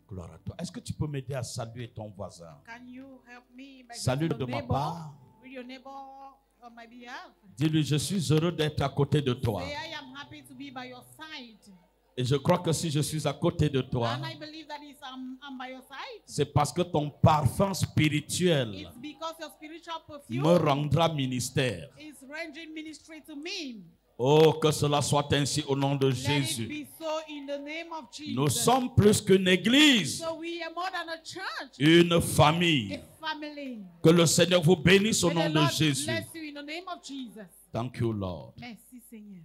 Gloire à toi. Est-ce que tu peux m'aider à saluer ton voisin? Can you help me by Salut greeting de your ma neighbor, part. with your neighbor on my behalf? Dis-lui, je suis heureux d'être à côté de toi. Say, I am happy to be by your side. Et je crois que si je suis à côté de toi, And I believe that I'm by your side. c'est parce que ton parfum spirituel It's because your spiritual me perfume rendra ministère. is rendering ministry to me. Oh, que cela soit ainsi au nom de Let it Jésus. be so in the name of Jesus. Nous sommes plus qu'une église, So we are more than a church, une famille. a family. Que le Seigneur vous bénisse au May nom the de Lord Jésus. bless you in the name of Jesus. Thank you, Lord. Merci Seigneur.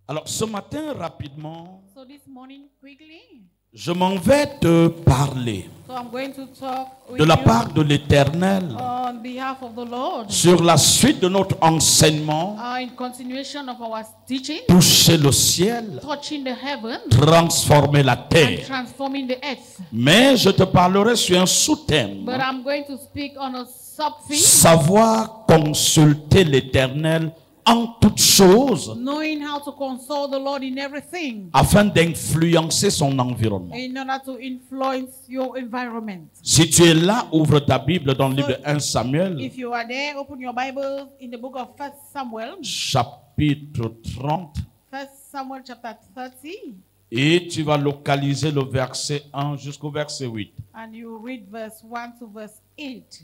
Alors, ce matin, rapidement, So this morning, quickly, je m'en vais te parler so I'm going to talk with de la you part de l'Éternel on behalf of the Lord, sur la suite de notre enseignement, in continuation of our teaching, toucher le ciel, touching the heaven transformer la and terre. transforming the earth. Mais je te parlerai sur un sous-thème, But I'm going to speak on a sub-theme, savoir consulter l'Éternel en toutes choses knowing how to console the Lord in everything afin d'influencer son environnement. in order to influence your environment. Si tu es là, ouvre ta Bible dans le livre de 1 Samuel, If you are there, open your Bible in the book of 1 Samuel, chapitre 30, 1 Samuel chapter 30, et tu vas localiser le verset 1 jusqu'au verset 8. and you read verse 1 to verse 8.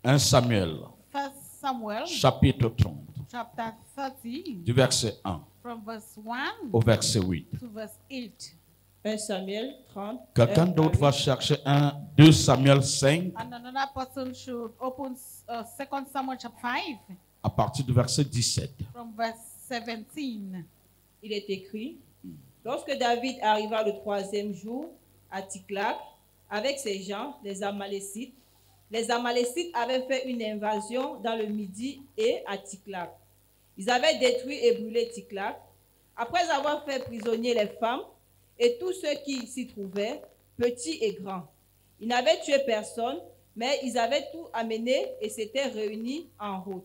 1 Samuel, 1 Samuel chapitre 30, chapter 30, du verset 1 from verse 1 au verset 8. to verse 8. 1 Samuel 30. Quelqu'un d'autre va chercher 2 Samuel 5 And another person should open 2 Samuel chapter 5 à partir du verset 17. from verse 17. Il est écrit: Lorsque David arriva le 3e jour à Tsiklag avec ses gens, les Amalécites avaient fait une invasion dans le Midi et à Tsiklag. Ils avaient détruit et brûlé Tsiklag. Après avoir fait prisonnier les femmes et tous ceux qui s'y trouvaient, petits et grands. Ils n'avaient tué personne, mais ils avaient tout amené et s'étaient réunis en route.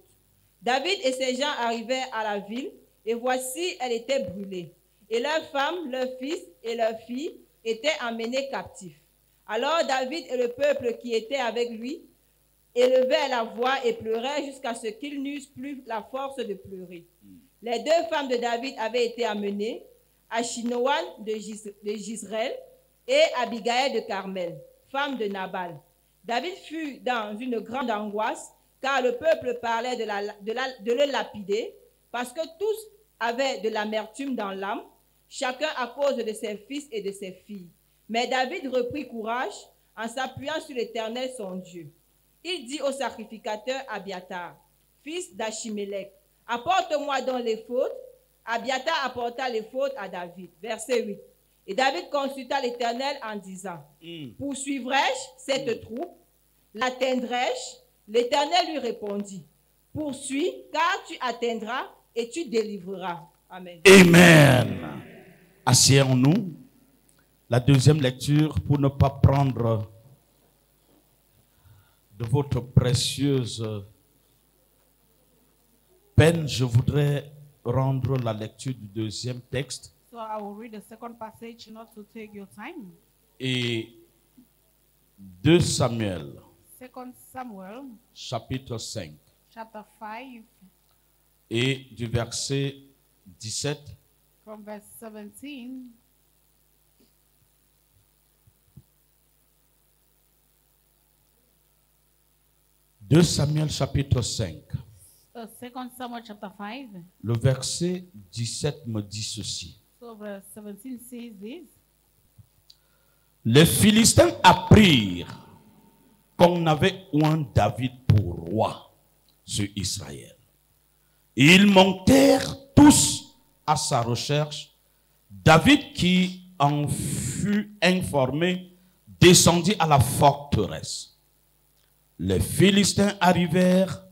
David et ses gens arrivèrent à la ville, et voici, elle était brûlée. Et leurs femmes, leurs fils et leurs filles étaient emmenés captifs. Alors David et le peuple qui était avec lui élevèrent la voix et pleurèrent jusqu'à ce qu'ils n'eussent plus la force de pleurer. Les 2 femmes de David avaient été amenées, Achinoam de Jizreel et Abigail de Carmel, femme de Nabal. David fut dans une grande angoisse, car le peuple parlait de le lapider, parce que tous avaient de l'amertume dans l'âme, chacun à cause de ses fils et de ses filles. Mais David reprit courage en s'appuyant sur l'Éternel son Dieu. Il dit au sacrificateur Abiatar, fils d'Achimélec, apporte-moi donc les fautes. Abiatar apporta les fautes à David. Verset 8. Et David consulta l'Éternel en disant, poursuivrai-je cette troupe? L'atteindrai-je? L'Éternel lui répondit, poursuis, car tu atteindras et tu délivreras. Amen. Amen. Asseyons-nous. La deuxième lecture, pour ne pas prendre de votre précieuse peine, je voudrais rendre la lecture du deuxième texte. So I will read the second passage not to take your time. Et 2 Samuel, 2 Samuel chapitre 5, chapter 5 et du verset 17 from verse 17 2 Samuel chapitre 5. 2 Samuel chapter 5. Le verset 17 me dit ceci. So verse 17 says this. Les Philistins apprirent qu'on avait oint David pour roi sur Israël. Ils montèrent tous à sa recherche. David, qui en fut informé, descendit à la forteresse. Les Philistins arrivèrent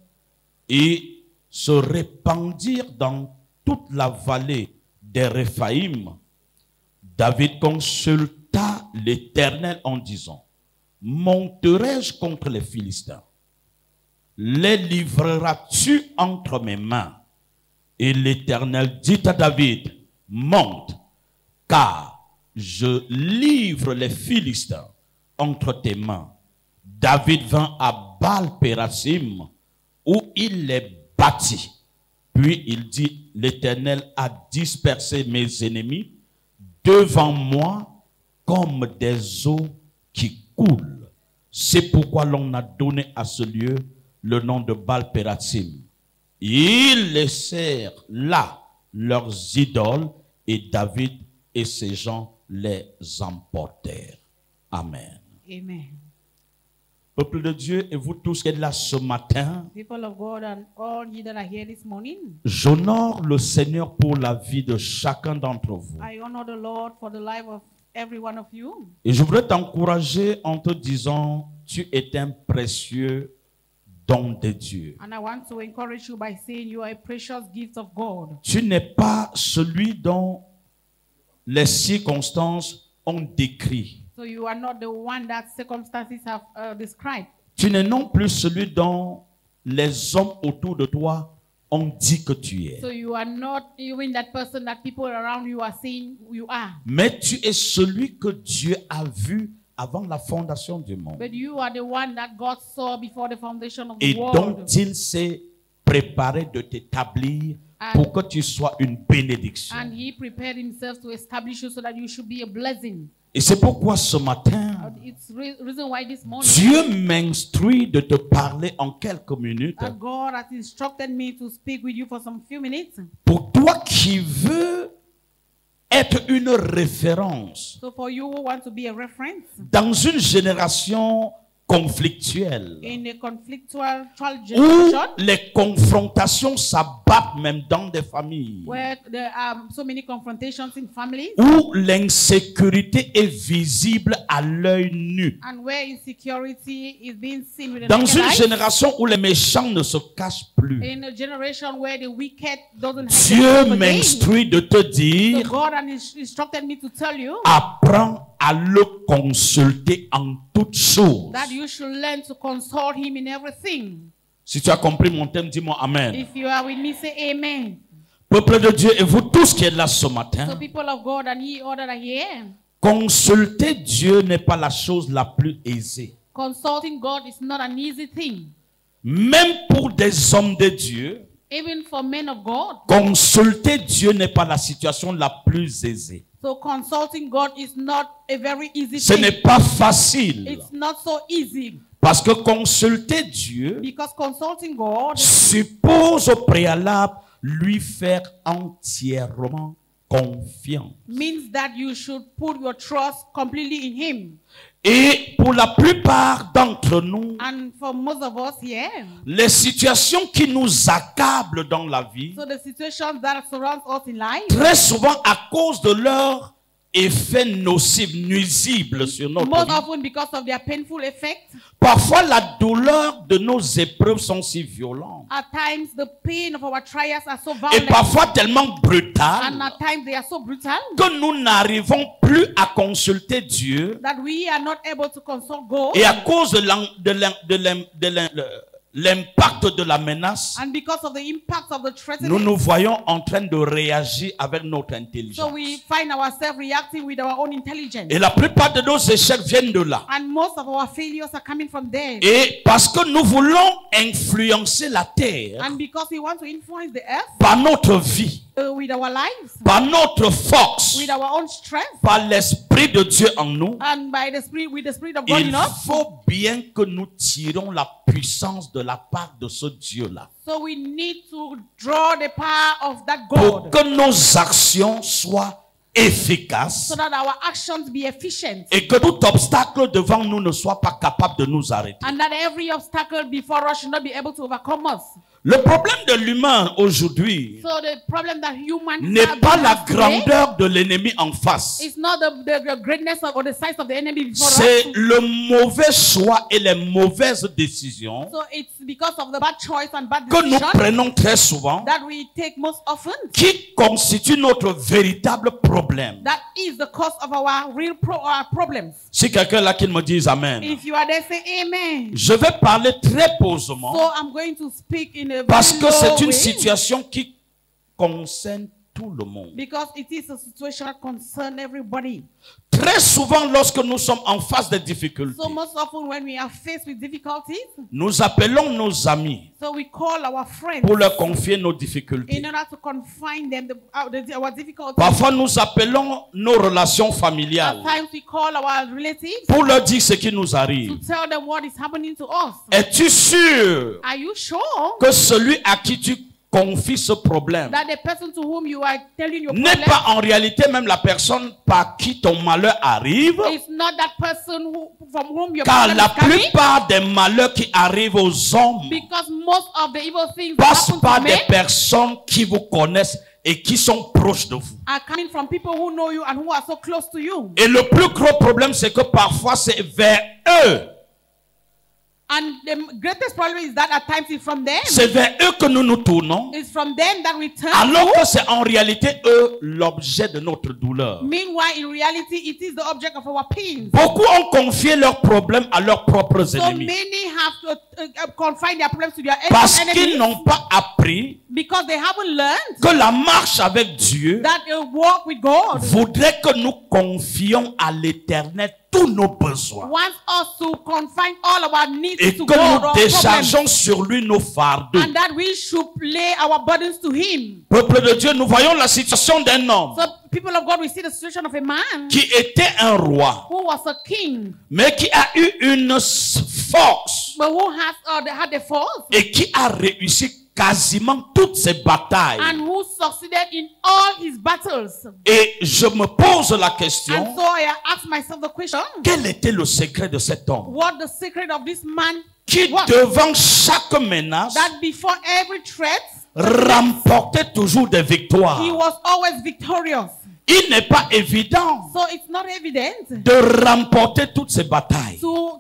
et se répandirent dans toute la vallée des Réphaïm. David consulta l'Éternel en disant, monterai-je contre les Philistins? Les livreras-tu entre mes mains? Et l'Éternel dit à David, monte, car je livre les Philistins entre tes mains. David vint à Baal-Pérasim, où il les battit. Puis il dit, l'Éternel a dispersé mes ennemis devant moi comme des eaux qui coulent. C'est pourquoi l'on a donné à ce lieu le nom de Baal-Pérasim. Ils laissèrent là leurs idoles et David et ses gens les emportèrent. Amen. Amen. Peuple de Dieu et vous tous qui êtes là ce matin, People of God and all ye that are here this morning, j'honore le Seigneur pour la vie de chacun d'entre vous. I honor the Lord for the life of every one of you. Et je voudrais t'encourager en te disant, tu es un précieux don de Dieu. And I want to encourage you by saying you are a precious gift of God. Tu n'es pas celui dont les circonstances ont décrit. So you are not the one that circumstances have described. Tu n'es non plus celui dont les hommes autour de toi ont dit que tu es. So you are not even that person that people around you are saying you are. Mais tu es celui que Dieu a vu avant la fondation du monde. But you are the one that God saw before the foundation of Et the dont world. il s'est préparé de t'établir pour que tu sois une bénédiction. And he prepared himself to establish you so that you should be a blessing. Et c'est pourquoi ce matin, It's the reason why this morning Dieu m'instruit de te parler en quelques minutes that God has instructed me to speak with you for some few minutes. pour toi qui veux être une référence So for you who want to be a reference dans une génération conflictuelle in a conflictual où generation les confrontations s'abattent même dans des familles, where there are so many confrontations in families où l'insécurité est visible à l'œil nu, and where insecurity is being seen with the dans naked une eye. génération où les méchants ne se cachent plus. In a generation where the wicked doesn't have Dieu the game. m'instruit de te So dire, God has instructed me to tell you apprends à le consulter en toutes choses. that you should learn to consult him in everything. Si tu as compris mon thème, dis-moi Amen. If you are with me, say amen. Peuple de Dieu et vous tous qui êtes là ce So matin, people of God and ye all that are here, consulter Dieu n'est pas la chose la plus aisée. consulting God is not an easy thing. Même pour des hommes de Dieu, Even for men of God. consulter Dieu n'est pas la situation la plus aisée. So consulting God is not a very easy Ce thing. n'est pas facile. It's not so easy Parce que consulter Dieu because consulting God suppose au préalable lui faire entièrement confiance. means that you should put your trust completely in him. Et pour la plupart d'entre nous, And for most of us here, les situations qui nous accablent dans la vie, so the situations that surround us in life, très souvent à cause de leur effet nocif, nuisible sur notre most vie. often because of their painful effect, Parfois, la douleur de nos épreuves sont si violentes. at times the pain of our trials are so Et violent, parfois tellement and brutales at times they are so brutal que nous n'arrivons plus à consulter Dieu. that we are not able to consult God. Et à cause de l'impact de la menace, And because of the impact of the nous threatening, nous voyons en train de réagir avec notre intelligence. so we find ourselves reacting with our own intelligence. Et la plupart de nos échecs viennent de là. And most of our failures are coming from there. Et parce que nous voulons influencer la terre And because we want to influence the earth par notre vie, with our lives, par notre force, with our own strength, par l'Esprit de Dieu en nous, and by the Spirit, with the Spirit of God il in us. faut bien que nous tirons la puissance de la part de ce Dieu-là. So we need to draw the power of that Pour God que nos actions soient efficaces so that our actions be efficient et que tout obstacle devant nous ne soit pas capable de nous arrêter. and that every obstacle before us should not be able to overcome us. Le problème de l'humain aujourd'hui So the problem that humans n'est have pas la today grandeur de l'ennemi en face. is not the greatness or the size of the enemy before C'est us. le mauvais choix et les mauvaises décisions So it's because of the bad choice and bad que nous decision prenons très souvent that we take most often. qui constituent notre véritable problème. That is the cause of our real problems. Si quelqu'un là qui me dise Amen. If you are there, say amen. Je vais parler très posément So I'm going to speak in a parce very que c'est low une way situation qui concerne tout le monde. Because it is a situation that concerns everybody. Très souvent, lorsque nous sommes en face des difficultés, So most often when we are faced with difficulties, nous appelons nos amis so we call our friends pour leur confier nos difficultés. in order to confine them our difficulties. Parfois, nous appelons nos relations At familiales times we call our relatives pour leur dire ce qui nous to arrive. tell them what is happening to us. Es-tu sûr Are you sure que celui à qui tu confies ce problème that the person to whom you are telling your n'est problem pas en réalité même la personne par qui ton malheur arrive? is not that person from whom your Car problem la is coming? plupart des malheurs qui arrivent aux hommes Because most of the evil things that passent happen par to des men personnes qui vous connaissent et qui sont proches de vous. are coming from people who know you and who are so close to you. Et le plus gros problème, c'est que parfois c'est vers eux. And the greatest problem is that at times it's from them. C'est vers eux que nous nous tournons. It's from them that we turn Alors to. que c'est en réalité eux l'objet de notre douleur. Meanwhile, in reality, it is the object of our pain. Beaucoup ont confié leurs problèmes à leurs propres So ennemis. many have to confine their problems to their Parce qu'ils enemies n'ont pas appris because they haven't learned que la marche avec Dieu that a walk with God voudrait que nous confions à l'Éternel tous nos besoins wants us to confine all of our needs et to que God nous or problems, déchargeons sur lui nos fardeaux. and that we should lay our burdens to Him. Peuple de Dieu, nous voyons la situation d'un homme So, people of God, we see the situation of a man qui était un roi, who was a king, mais qui a eu une force but who had the force et qui a réussi quasiment toutes ses batailles. and who succeeded in all his battles. Et je me pose la question, And so I asked myself the question, quel était le secret de cet homme what the secret of this man qui, was? devant chaque menace, That before every threat, remportait toujours des victoires? he was always victorious. Il n'est pas évident So it's not evident de remporter toutes ces batailles. to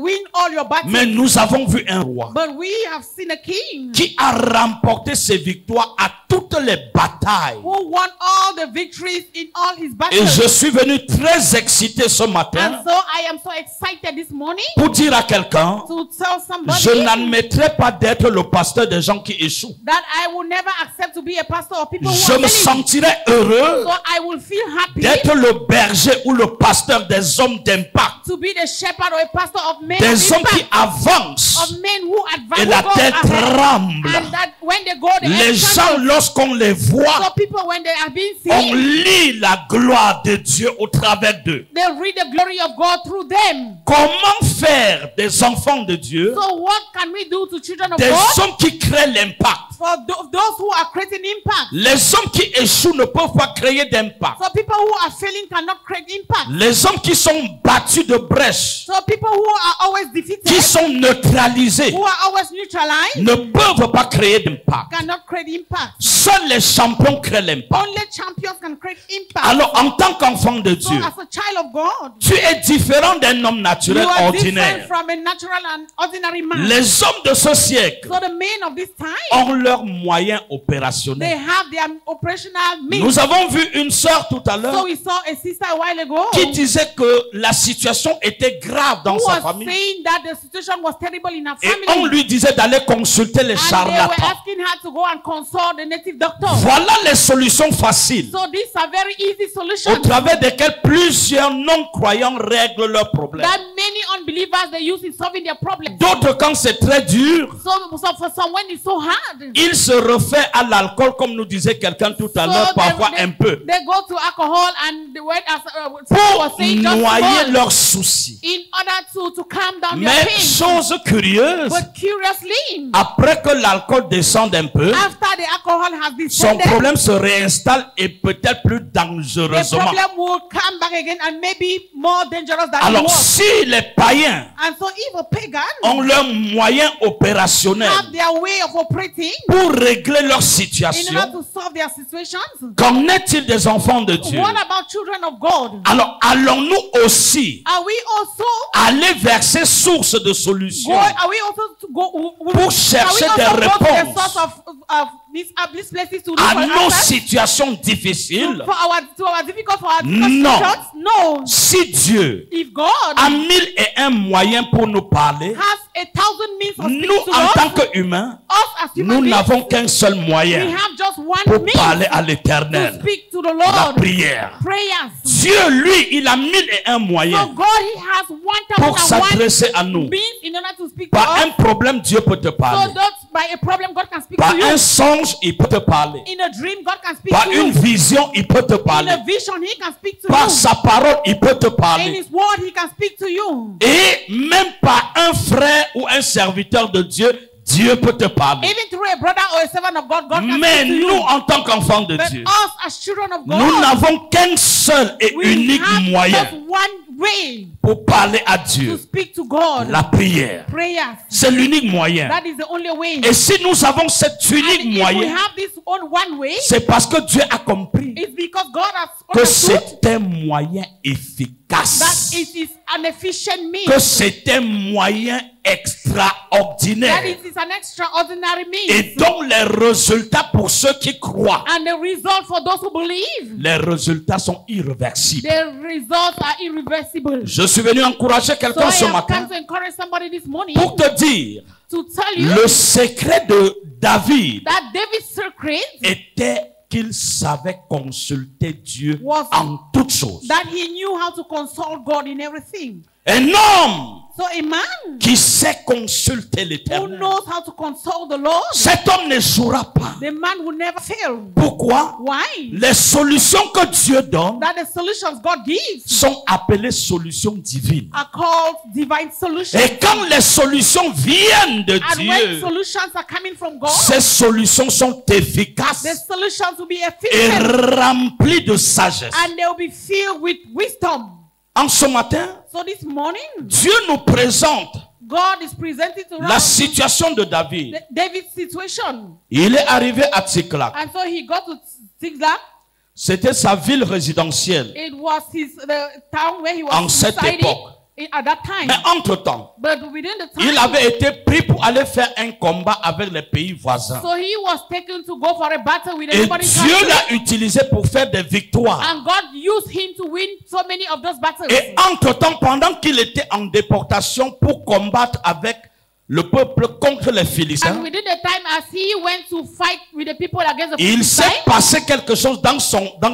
win all your battles. Mais nous avons vu un roi But we have seen a king qui a remporté ses victoires à toutes les batailles. who won all the victories in all his Et battles. je suis venu très excité ce And matin so I am so excited this morning pour dire à quelqu'un, to tell somebody je n'admettrai pas d'être le pasteur des gens qui échouent. that I will never accept to be a pastor of people who Je are me failing. sentirai heureux So I will feel happy d'être le berger ou le pasteur des hommes d'impact, to be the shepherd or a pastor of men des of hommes qui impact, avancent. of men who advance, Et who la go tête ahead, tremble. and that when they go, the Les earth gens, trembles. lorsqu'on les So voit, people, when they are being on seen, lit la gloire de Dieu au travers d'eux. they read the glory of God through them. Comment faire des enfants de Dieu, So what can we do to children of des God? hommes qui créent l'impact? For those who are creating impact. Les hommes qui échouent ne peuvent pas créer d'impact. So people who are failing cannot create impact. Les hommes qui sont battus de brèche, So people who are always defeated, qui sont neutralisés, who are always neutralized, ne peuvent pas créer d'impact. cannot create impact. Seuls les champions créent l'impact. Only champions can create impact. Alors, en tant qu'enfant de So Dieu, as a child of God, tu es différent d'un homme you naturel are ordinaire. different from a natural and ordinary man. Les hommes de ce siècle So the men of this time, ont leurs moyens they opérationnels. have their operational means. Nous avons vu une sœur tout à l'heure So we saw a sister a while ago qui disait que la situation était grave dans who sa was famille. saying that the situation was terrible in her Et family. on lui disait d'aller consulter les And they were charlatans. asking her to go and consult the native doctor. Voilà les solutions faciles So these are very easy au solutions travers desquelles plusieurs non-croyants règlent leurs problèmes. that many unbelievers they use in solving their problems. D'autres, quand c'est très dur, So for someone it's so hard. ils se réfèrent à l'alcool, comme nous disait quelqu'un tout à l'heure, parfois un peu, they go to alcohol and the way as someone was pour saying, just noyer small, leurs soucis. in order to calm down their Mais pain. chose curieuse, But curiously, après que l'alcool descende un peu, after the alcohol has son descended, problème se réinstalle et peut-être plus the dangereusement. problem will come back again and maybe more dangerous than it Alors, was. si les païens And so if a pagan ont leurs moyens opérationnels have their way of operating pour régler leur in situation, order to solve their situations, qu'en est-il des enfants de Dieu? what about children of God? Alors, allons-nous aussi Are we also aller vers ces sources de solutions are we also to go pour chercher are we des also go to the réponses source of these places to look à for nos answers, situations difficiles. to our difficult, for our difficult Non. situations? No. Si Dieu If God a 1001 moyens pour nous parler, has 1,000 means of speaking nous to en us, tant qu'humains, us as human nous beings, n'avons qu'un seul we moyen have just one pour means parler à to l'Éternel, speak to the la Lord. prière. Prayers. Dieu, lui, il a 1001 So moyens God, He has pour 1,001 s'adresser à nous. means in order to speak to Par us. un problème, Dieu peut te So parler. that by a problem, God can speak Par to you. un songe, il peut te parler. In a dream, God can speak Par to une you. vision, il peut te In parler. a vision, He can speak to Par you. sa parole, il peut te In parler. His word, He can speak to you. Et même par un frère ou un serviteur de Dieu, Dieu peut te parler. Even through a brother or a servant of God, God can Mais speak to nous, you. en tant qu'enfants de But Dieu, us as children of nous God, n'avons qu'un seul et we unique have moyen just one way pour parler à to Dieu. speak to God. La prière. Prayers. C'est l'unique moyen. That is the only way. Et si nous avons cet And unique if we moyen, have this one way, c'est parce que Dieu a compris it's because God has que understood c'est un moyen that efficace, it is an efficient means. que c'est un moyen That extraordinaire it is an extraordinary means. et dont les résultats pour ceux qui croient, And the result for those who believe, les résultats sont irréversibles. the results are irreversible. Je suis venu encourager So quelqu'un I ce have matin come to encourage somebody this morning pour te dire, to tell you le secret de David that David's secret était qu'il savait consulter Dieu Was- en toutes choses. that he knew how to consult God in everything. Un homme So a man qui sait consulter who l'Éternel, knows how to consult the Lord, cet homme ne jouera pas. the man will never fail. Pourquoi? Why? Les solutions que Dieu donne That the solutions God gives sont appelées solutions divines. are called divine solutions. Et quand les solutions viennent de And when Dieu, solutions are coming from God, ces solutions sont the efficaces solutions will be et efficient remplies de sagesse. and they will be filled with wisdom. En ce matin, So this morning, Dieu nous présente God is presenting to la us situation de David. David's situation. Il est arrivé à Tsiklag. And so he got to Ziklag. C'était sa ville résidentielle. It was the town where he was En cette residing époque. at that time. Mais entre-temps, But within the time, il avait été pris pour aller faire un combat avec les pays voisins. so he was taken to go for a battle with Et everybody. Dieu l'a utilisé pour faire des victoires. And God used him to win so many of those battles. Et entre-temps, pendant qu'il était en déportation pour combattre avec le peuple contre les And Philistins, within the time as he went to fight with the people against the il s'est Philistines, passé quelque chose dans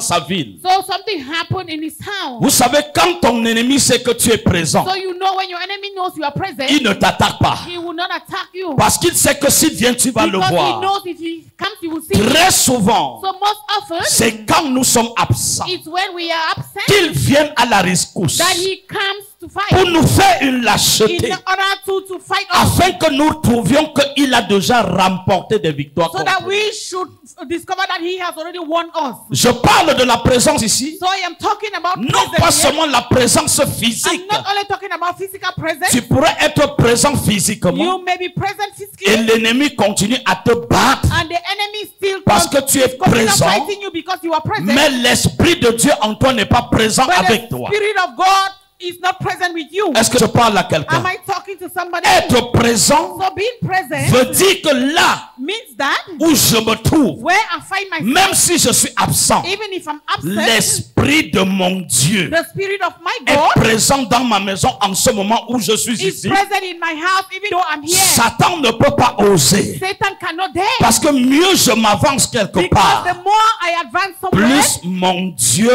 sa ville. so something happened in his town. Vous savez, quand ton ennemi sait que tu es présent, So you know when your enemy knows you are present, il ne t'attaque pas. he will not attack you. Parce qu'il sait que s'il vient, tu vas le Because he voir. knows if he comes, he will see you. Très souvent, So most often, c'est quand nous sommes absents it's when we are absent qu'il vient à la rescousse that he comes to fight. pour nous faire une In lâcheté, order to fight us. afin que nous trouvions qu'il a déjà remporté des victoires. So contre that nous. we should discover that he has already won us. Je parle de la présence ici, So I am talking about non presence pas here. seulement la présence I'm physique. not only talking about physical presence. Tu pourrais être présent physiquement You may be present et physically, l'ennemi continue à te battre and the enemy still parce que tu es continue présent, fighting you because you are present. mais l'Esprit de Dieu en toi n'est pas présent But avec the toi. Spirit of God is not present with you. Est-ce que je parle à Am quelqu'un? I talking to somebody? Être présent So being present veut dire que là means that où je me trouve, where I find myself, même si je suis absent, even if I'm absent, l'Esprit de mon Dieu the Spirit of my est God présent dans ma maison en ce moment où je suis is ici. present in my house, even though I'm here. Satan ne peut pas oser. Satan cannot dare. Parce que mieux je m'avance quelque Because part, the more I advance somewhere, plus mon Dieu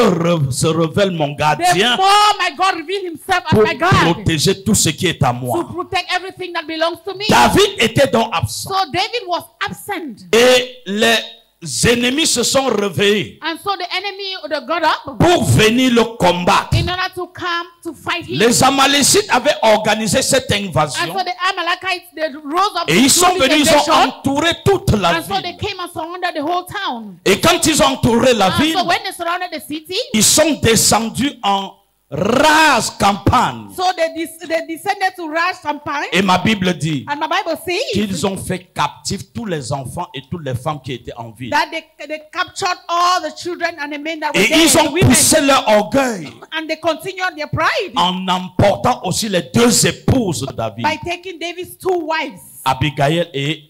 se révèle mon the gardien more my God reveals himself as pour my God protéger tout ce qui est à to moi. protect everything that belongs to me. David était donc absent. So David was absent. Et les ennemis se sont réveillés And so the enemy got up pour venir le combattre. in order to come to fight him. Les Amalécites avaient organisé cette And invasion so the Amalekites, they rose up et ils sont to this venus, ils ont invasion. entouré toute la And so they ville. came and surrounded the whole town. Et quand ils ont entouré la And ville, so when they surrounded the city, ils sont descendus en rase campagne. so they descended to Rash Campaign. Et ma Bible dit And my Bible says qu'ils ont fait captifs tous les enfants et toutes les femmes qui étaient en ville. that they captured all the children and the men that were Et there, ils ont the women, poussé leur orgueil and they continued their pride en emportant aussi les deux épouses de David, by taking David's two wives, Abigail et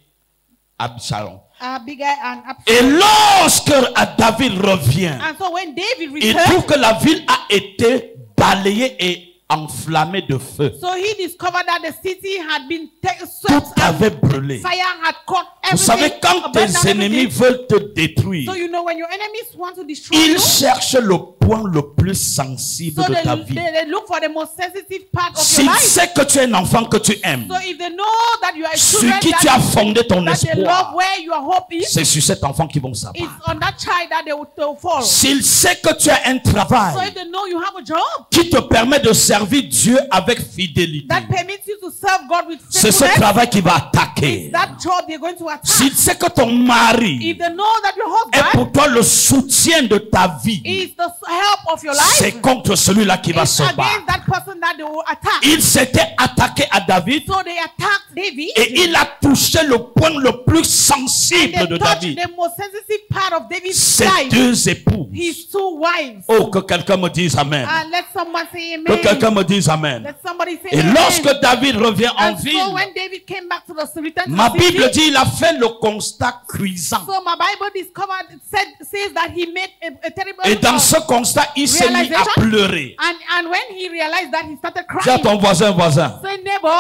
Absalom. Abigail and Et Absalom. lorsque David revient, And so when David il returned, trouve que la ville a été balayée et enflammée de feu. so he discovered that the city had been Tout swept avait and brûlé. fire had caught Vous savez, everything. quand burned tes down ennemis everything. veulent te détruire, So you know when your enemies want to destroy ils you, cherchent le point le plus sensible so de ta they vie. look for the most sensitive part of your S'ils life. savent que tu es un enfant que tu aimes, So if they know that you are a sur children qui tu as fondé ton that they love espoir, where your hope is, c'est sur cet enfant qu'ils vont it's s'abattre. on that child that they will fall. So S'ils savent que tu as un if travail they know you have a job qui te permet de servir Dieu avec fidélité, that permits you to serve God with c'est ce faithfulness, travail qui va attaquer. that job they're going to attack. S'ils savent que ton mari If they know that your est husband pour toi le soutien de ta vie, is the help of your life, c'est contre celui-là qui va it's se against battre. that person that they will attack. Il s'était attaqué à David So they attacked David et il a touché le point le plus and sensible they de touched David. the most sensitive part of David's Ses life, deux épouses. his two wives. Oh, que quelqu'un me dise Amen. And let someone say Que quelqu'un amen. me dise Amen. Let somebody say Et amen. lorsque David revient en And so ville, when David came back to the return to ma the city, Bible dit il a fait le constat cuisant. so my Bible says that he made a terrible Et dans ce constat, il s'est mis à realization. pleurer. And when he realized that, he started Dis à crying. ton voisin, Say, neighbor,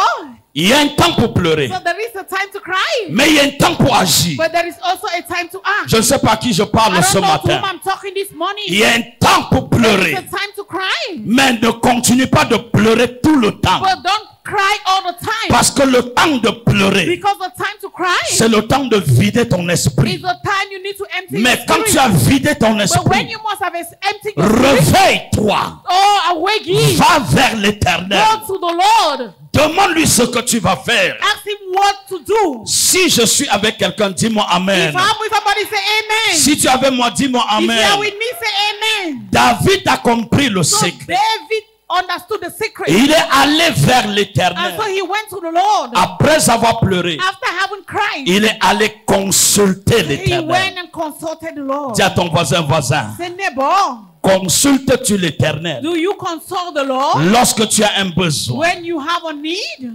il y a un temps pour pleurer, so there is a time to cry, mais il y a un temps pour agir. but there is also a time to act. Je ne sais pas à qui je I parle don't ce know to whom matin. I'm talking this morning. Il y a un temps pour There pleurer, is a time to cry, mais ne continue pas de pleurer tout le temps. but don't cry all the time. Parce que le temps de pleurer, Because the time to cry c'est le temps de vider ton is esprit. the time you need to empty Mais your quand tu spirit. as vidé ton But when esprit, you must have emptied your spirit, réveille-toi, oh, awake ye, va vers l'Éternel. go to the Lord. Demande-lui ce que tu vas faire. Ask him what to do. Si je suis avec quelqu'un, dis-moi Amen. If I'm with somebody, say amen. Si tu es avec moi, dis-moi If you are Amen. with me, say amen. David a compris le So secret. David understood the secret. Et il est allé vers And l'Éternel. so he went to the Lord. Après avoir pleuré, After having cried, il est allé consulter he l'Éternel. went and consulted the Lord. Dis à ton voisin, Say, neighbor, consulte-tu l'Éternel do you consult the Lord lorsque tu as un besoin? when you have a need?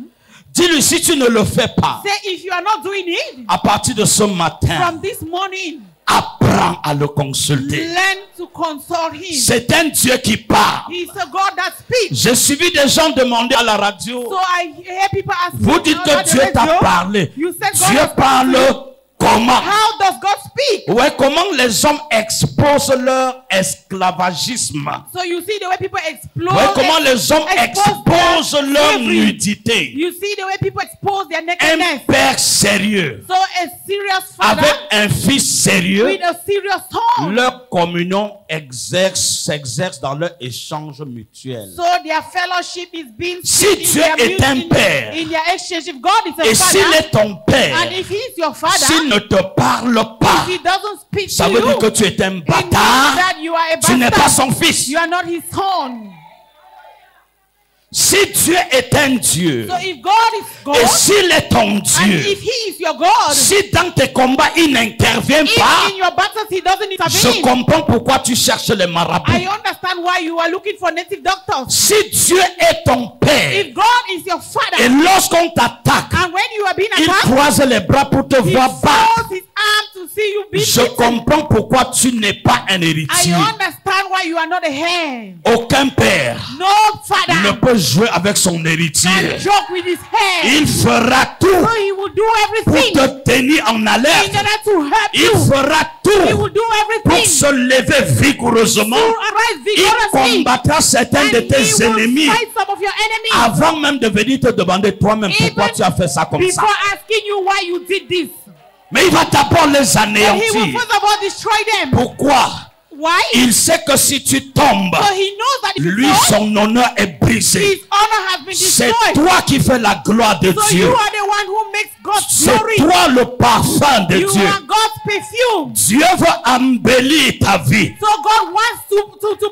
Dis-lui, si tu ne le fais pas, Say, if you are not doing it, à partir de ce matin, from this morning, apprends à le consulter. learn to consult him. C'est un Dieu qui parle. He's a God that speaks. J'ai suivi des gens demander à la radio. So I hear people ask Vous dites on que the Dieu t'a radio, parlé. You said God Dieu has parle spoken to you. comment? How does God speak? Ouais, comment les hommes exposent leur esclavagisme? So you see the way people explode. Ouais, comment les hommes exposent leur slavery. nudité? You see the way people expose their Un nakedness. père sérieux So a serious father avec un fils sérieux, with a serious son. leur communion s'exerce dans leur échange mutuel. So their fellowship is being Si seen in Dieu their est un in- père, in their exchange. If God is a Et s'il father, est ton père, and if he is your father, s'il ne te parle pas, if he doesn't speak ça to veut you, dire que tu es un it means bâtard, that you are a tu n'es pas bastard. son fils. You are not his son. Si Dieu est un Dieu, So if God is God, et s'il est ton and Dieu, if he is your God, si dans tes combats il n'intervient if pas, in your battles he doesn't je intervene, comprends pourquoi tu cherches les marabouts. I understand why you are looking for native doctors. Si Dieu est ton père, If God is your father, et lorsqu'on t'attaque, and when you are being il attacked, croise les bras pour te he voir battre. folds his arm to see you being Je beaten. comprends pourquoi tu n'es pas un I héritier. understand why you are not a hand. Aucun père No ne father peut jouer avec son can héritier. joke with his hand. Il fera tout So he will do pour everything te tenir en in alerte. order to help Il you. fera He tout will do pour everything se lever vigoureusement. to arise Il vigorously. combattra certains And de he tes will ennemis fight some of your enemies avant même de venir te demander toi-même pourquoi Even tu as fait ça comme ça. before asking you why you did this. Mais il va d'abord les And he will anéantir. first of all destroy them. Pourquoi? Why? Il sait que si tu tombes, So he knows that if lui, you fall, son honneur est brisé. his honor has been C'est destroyed. toi qui fais la gloire de So you Dieu. are the one who makes God's C'est glory. toi le parfum de You Dieu. are God's perfume. Dieu veut embellir ta vie. So God wants to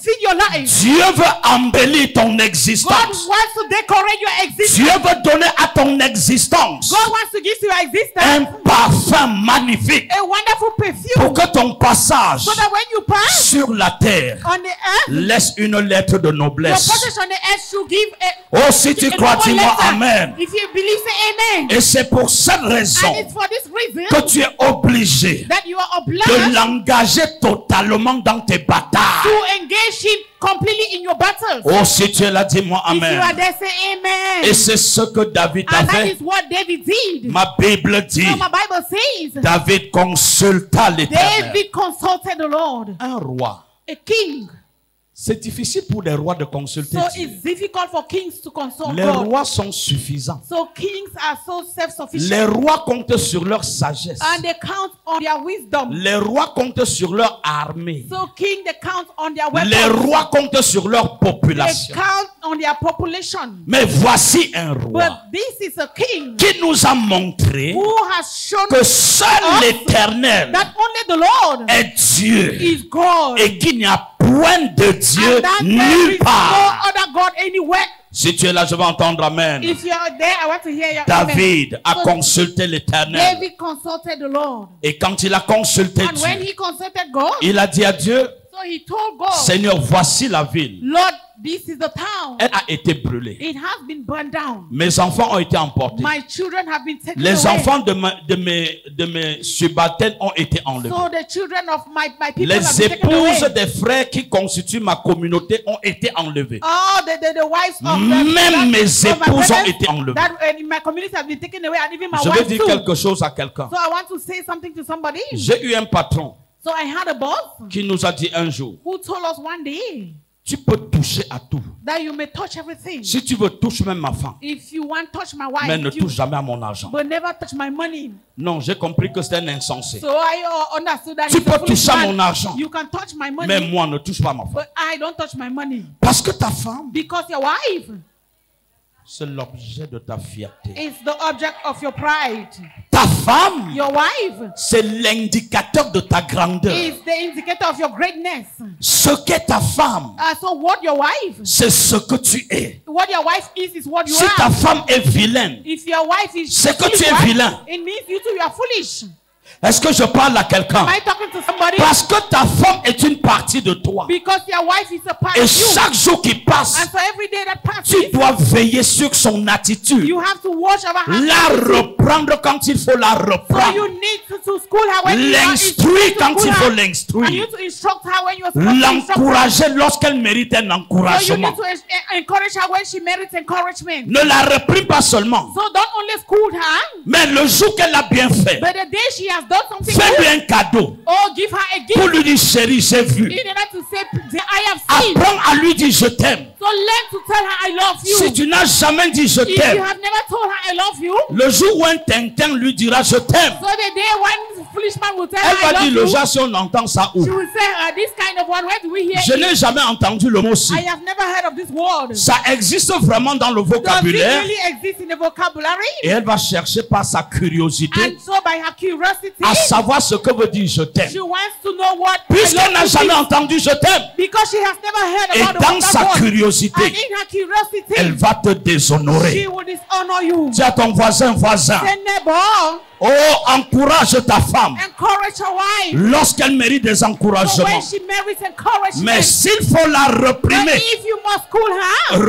feed your life. Dieu veut embellir ton God existence. wants to decorate your existence. Dieu veut donner à ton existence God wants to give to your un existence parfum magnifique a wonderful pour perfume. que ton passage So that when you pass sur la terre on the earth, laisse une lettre de your noblesse. passage on the earth should give Oh, si tu a crois, noble dis-moi letter. Amen. If you believe, say amen. Et c'est c'est pour cette raison And it's for this reason que tu es obligé that you are de obliged l'engager totalement dans tes batailles. to engage him completely in your battles. Oh, si tu es là, dis-moi If you amen. are there, say amen. Et c'est ce que David a And that fait. is what David did. Ma Bible dit, So my Bible says, David consulta l'Éternel. David consulted the Lord. Un roi. A king. C'est difficile pour les rois de consulter So Dieu. it's difficult for kings to consult Les God. rois sont suffisants. So kings are so self-sufficient. Les rois comptent sur leur sagesse. And they count on their wisdom. Les rois comptent sur leur armée. So king, they count on their weapons. Les rois comptent sur leur They population. count on their population. Mais voici un roi But this is a king qui nous a montré who has shown que seul us l'Éternel that only the Lord est Dieu is God. et qu'il n'y a point de Dieu And that there nulle is no part. other God anywhere. Si tu es là, je vais entendre Amen. If you are there, I want to hear your amen. David a So consulté l'Éternel. David consulted the Lord. Et quand il a consulté And when Dieu, he consulted God, il a dit à Dieu, so he told God, Seigneur, voici la ville. Lord, this is the town. Elle a été brûlée. It has been burned down. Mes enfants ont été emportés. My children have been taken Les away. enfants de mes subalternes ont été enlevés. So the children of my people have Les been taken away. épouses des frères qui constituent ma communauté ont été enlevées. All the wives of Même mes épouses ont brothers été enlevées. that in my community have been taken away, and even my Je vais wife dire too. quelque chose à quelqu'un. So I want to say something to somebody. J'ai eu un patron So I had a boss qui nous a dit un jour, who told us one day tu peux toucher à tout. that you may touch everything. Si tu veux, touche même ma femme. If you want, touch my wife, Mais ne touche jamais à mon argent. but never touch my money. Non, j'ai compris que c'est un insensé. So I understood that Tu he's a peux foolish toucher à man. mon argent. You can touch my money, Mais moi, ne touche pas à ma femme. but I don't touch my money. Parce que ta femme, Because your wife c'est l'objet de ta fierté. is the object of your pride. Ta femme, Your wife c'est l'indicateur de ta grandeur. is the indicator of your greatness. Ce qu'est ta femme, So what your wife, c'est ce que tu es. what your wife is what you Si ta are. femme est vilaine, If your wife is c'est que foolish tu es wife, vilain. it means you too you are foolish. est-ce que je parle à quelqu'un? Am I talking to somebody? Parce que ta femme est une partie de toi. Because your wife is a part Et of you. chaque jour qui passe, And so every day that passes, tu dois veiller sur son attitude. you have to watch over her. La reprendre quand il faut la So you reprendre. need to school her when you are L'instruire quand il faut And you l'instruire. to instruct her when you're supposed to instruct her. L'encourager lorsqu'elle mérite un So you encouragement. need to encourage her when she merits encouragement. Ne la reprime pas seulement, So don't only school her, mais le jour qu'elle a bien fait, but the day she has done something fais-lui good, un cadeau or give her a pour gift lui dire chérie, j'ai vu. in order to say, I have seen. Apprends à lui dire je t'aime. So learn to tell her I love you. Si tu n'as jamais dit je If you t'aime, have never told her I love you, le jour où un tintin lui dira je t'aime, so the day one foolish man will tell elle her I va dire love le you, genre si on entend ça où? she will say, this kind of one, where do we hear Je it? n'ai jamais entendu le mot si. I have never heard of this word. Ça existe vraiment dans le Does it vocabulaire really exist in the vocabulary? et elle va chercher par sa curiosité And so by her curiosity, à savoir ce que veut dire je t'aime. she wants to know what I Puisqu'elle n'a love you jamais is, entendu je t'aime, because she has never heard et about dans that sa word. And curiosité, in her curiosity, elle va te déshonorer. she will dishonor you. Dis à ton voisin, Say, neighbor, oh, encourage ta femme encourage her wife. lorsqu'elle mérite des So when encouragements. she merits encouragement, Mais s'il faut la but reprimer, if you must school her,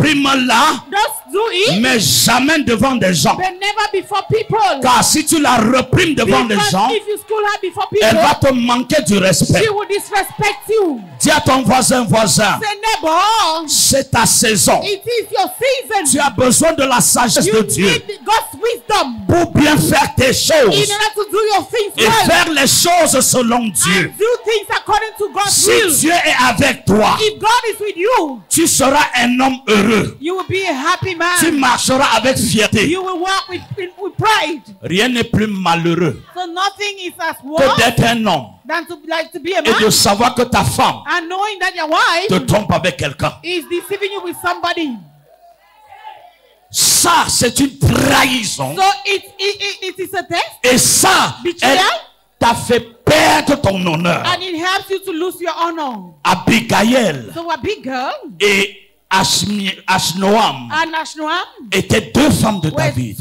reprime-la, just do it, mais jamais devant des gens. but never before people. Car si tu la reprimes devant des Because gens, if you school her before elle va people, te manquer du respect. she will disrespect you. Dis à ton voisin, Say, neighbor, c'est ta saison. it is your Tu season. as besoin de la sagesse de You Dieu need God's wisdom pour bien faire tes in choses order to do your things et well faire les choses selon Dieu. and do things according to God's Si will. Dieu est avec toi, If God is with you, tu seras un homme heureux. you will be a happy Tu man. marcheras avec fierté. You will walk with pride. Rien n'est plus malheureux So nothing is as que worse d'être un homme than to be a et de man savoir que ta femme and knowing that your wife te trompe avec quelqu'un. is deceiving you with somebody. Ça, c'est une trahison. So it is a test Et ça, Betrayal. elle t'a fait perdre ton honneur. and it helps you to lose your honor. Abigail So a big girl et Ashnoam and Ashnoam étaient deux femmes de were David.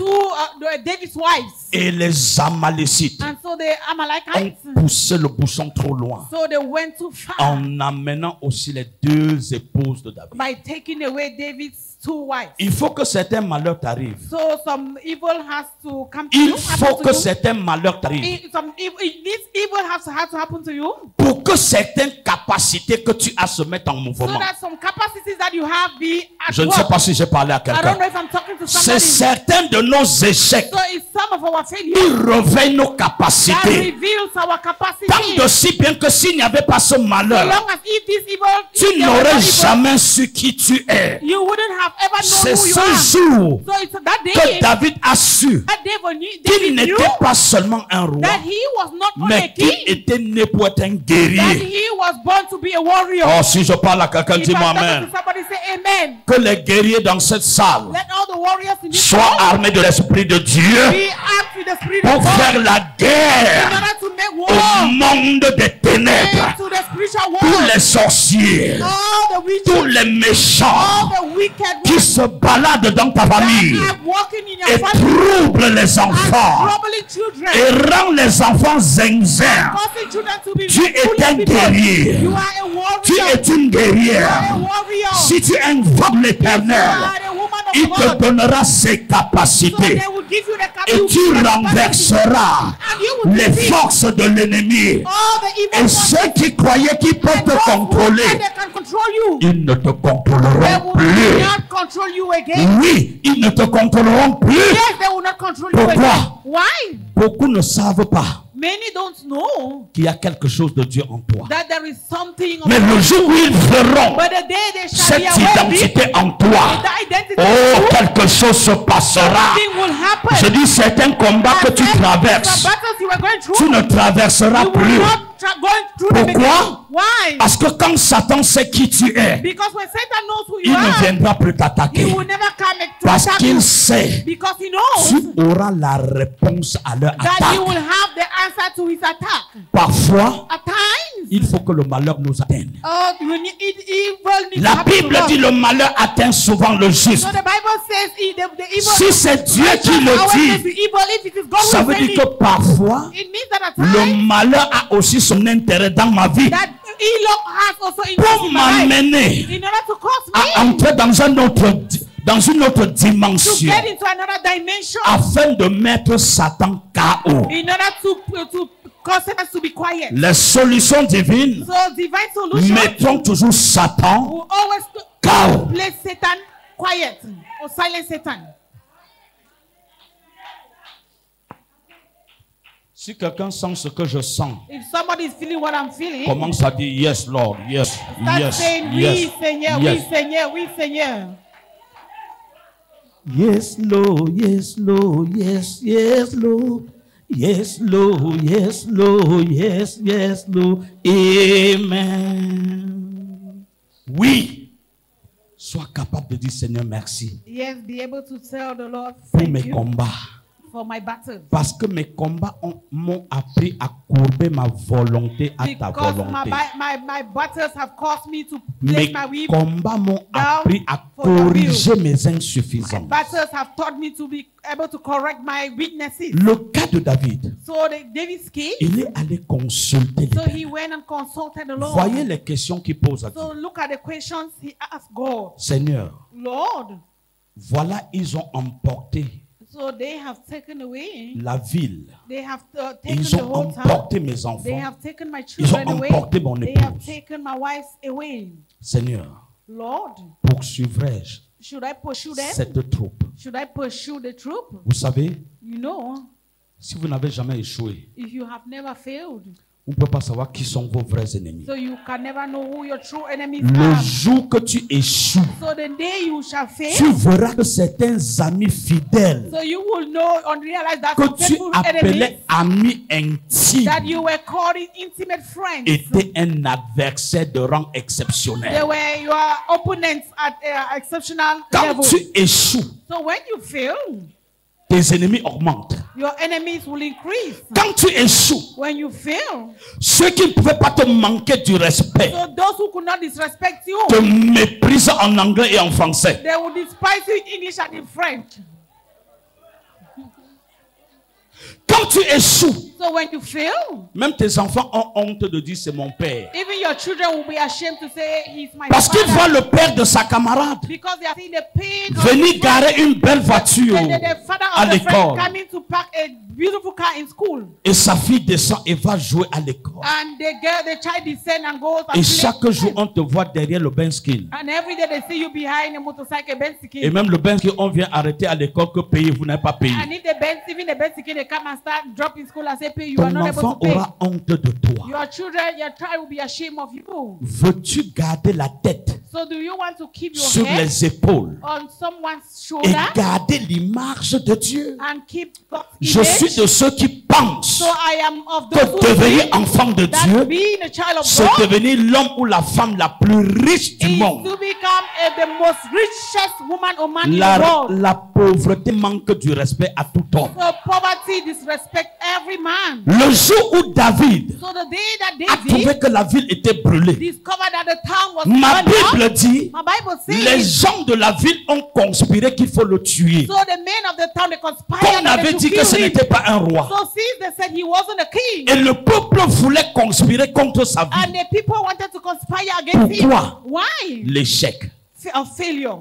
David's wives. Et les Amalécites And so the ont Amalekites, poussé le bouchon trop loin so they went too far en amenant aussi les deux épouses de David. by taking away David's two wives. Il faut que certains malheurs t'arrivent. So some evil has to come to you. Il faut que certains malheurs t'arrivent. This evil has to happen to you. Pour que certaines capacités que tu as se mettent en So mouvement. that some capacities that you have be at Je ne work. sais pas si j'ai parlé à I don't quelqu'un. know if I'm talking to C'est somebody. certains de nos échecs So it's some of our qui failures réveillent nos that capacités. reveals our capacity. Tant de si bien que s'il n'y avait pas ce So malheur, long as if this evil, tu if there was n'aurais no evil, jamais su qui tu es. you wouldn't have ever C'est known who you ce are. jour So it's that que day David a su that David qu'il knew n'était pas seulement un roi, that he was not only a mais qu'il king, était né pour être un that guerrier. he was born to be a warrior. Oh, si je parle à quelqu'un, If I'm dis-moi talking amen. to somebody, say amen. Que les guerriers dans cette salle Let all the warriors in this soient house armés de l'Esprit de Dieu be armed with the spirit pour of God faire la in guerre order to make au war monde des ténèbres. into the spiritual Tous world. les sorciers, All the tous witches, les all méchants the wicked qui ones se baladent dans ta famille that are walking in et your family troublent les and enfants troubling children, et rendent les enfants zinzin. causing children to be Tu es foolish un people. guerrier. You are a warrior. Tu es une You are a guerrière. warrior. Si tu invoques You l'Éternel, are a woman of il te God. donnera ses So capacités they will give you the et tu renverseras and you will les defeat forces de l'ennemi. all the evil Et ones. ceux qui croyaient qu'ils peuvent And te those who contrôler, think they can control you, ils ne te they contrôleront will plus. not control you again. Oui, ils ne te contrôleront plus. Yes, they will not control you Pourquoi? again. Why? Beaucoup ne savent pas Many don't know qu'il y a quelque chose de Dieu en toi. that there is something of Mais le jour où ils verront but the day they shall cette be aware of it, identité en toi, the identity oh, of quelque chose se passera. something will happen. Je dis certains combats que tu Some traverses, battles you were going tu through, ne traverseras you will plus. not going through them Pourquoi? again. Why? Parce que quand Satan sait qui tu es, Because when Satan knows who il you ne are, viendra plus he t'attaquer. will never come to Parce attack you. qu'il sait Because he knows tu auras la réponse à leur that he attaque. will have the answer to his attack. Parfois, At times, il faut que le malheur nous atteigne. evil needs to La happen to Bible us. dit le malheur atteint souvent le juste. So the Bible says the evil. Si c'est Dieu qui le Always dit, the evil, if it is God ça who veut said dire que it, parfois, it means that at le times malheur a aussi son intérêt dans ma vie that evil has also interest pour in my life. m'amener In order to cause à me entrer dans une autre to dimension get into another dimension, afin de mettre Satan KO. in order to cause Satan to be quiet. Les solutions divines So divine solution mettront toujours Satan will always KO. place Satan quiet or silence Satan. Si quelqu'un sent ce que je sens, If somebody is feeling what I'm feeling, commence à dire yes, Lord, yes, start yes, saying, yes, oui, Seigneur, yes. oui, Seigneur, oui, Seigneur. Yes, Lord, yes, Lord, yes, yes, Lord. Yes, Lord, yes, Lord, yes, yes, Lord. Amen. Oui. Sois capable de dire Seigneur merci Yes, be able to tell the Lord, pour thank mes you combats. for my battles. Parce que mes combats m'ont appris à courber ma volonté à ta Because volonté. my battles have caused me to Mes place my will. combats m'ont appris à for your will. corriger mes My insuffisances. battles have taught me to be able to correct my weaknesses. Le cas de David, So David's king, il est allé consulter so l'Éternel. he went and consulted the Lord. Voyez les questions qu'il pose à So Dieu. look at the questions he asked God. Seigneur, Lord, voilà, ils ont emporté so they have taken away, la ville. they have taken Ils the ont whole town. emporté mes They enfants. have taken my Ils ont children away. emporté mon They have épouse. taken my wives away. Seigneur, Lord, poursuivrai-je should I pursue them? cette troupe? Should I pursue the troop? Vous savez, You know, si vous n'avez jamais échoué, if you have never failed, vous ne pouvez pas savoir qui sont vos vrais ennemis. so you can never know who your true enemies Le are. jour que tu échoues, So the day you shall tu fail, verras que certains amis fidèles so you will know and realize that que some tu faithful enemies appelais amis intimes that you were calling intimate friends, étaient un adversaire de rang they exceptionnel. were your opponents at exceptional Quand level. tu échoues, So when you fail, tes ennemis augmentent. your enemies will increase. Quand tu échoues, When you fail, ceux qui ne pouvaient pas te manquer du respect so those who could not disrespect you, te méprisent en anglais et en français. they will despise you in English and in French. Quand tu échoues, So when you fail, même tes enfants ont honte de dire c'est mon père. even your children will be ashamed to say he's my Parce qu'ils voient father. le père de sa camarade Because they are seeing the pain of venir his garer friend. une belle voiture The father à of the friend l'école. coming to park a beautiful car in school. Et sa fille descend et va jouer à l'école. And the child descends and goes and Et play. chaque jour, on te voit derrière le Benskin. And every day they see you behind a motorcycle bicycle. Et même le Benskin, on vient arrêter à l'école que payer, vous n'avez pas payé. And if even the bicycle, they come and start dropping school and say, pay, you Ton are not able enfant to pay. aura honte de toi. Your children, your child will be ashamed of you. Veux-tu garder la tête So do you want to keep your sur head les épaules on someone's et shoulder garder l'image de Dieu? and keep God's Je image? suis de ceux qui pensent So I am of those que who devenir think enfant de that Dieu, being a child of c'est God devenir l'homme ou la femme la plus riche du is monde. to become the most richest woman or man in the world. La pauvreté manque du respect à tout homme. So poverty disrespect every man. Le jour où David So the day that a David trouvé que la ville était brûlée, discovered that the town was ma burned up, Bible dit, my Bible les says, gens de la ville ont conspiré qu'il faut le tuer. so the men of the town, they conspired Qu'on that they avait should dit que kill ce him. n'était pas un roi. So since they said he wasn't a king, Et le peuple voulait conspirer contre sa vie. and the people wanted to conspire against him. Pourquoi? Why? L'échec. Of failure.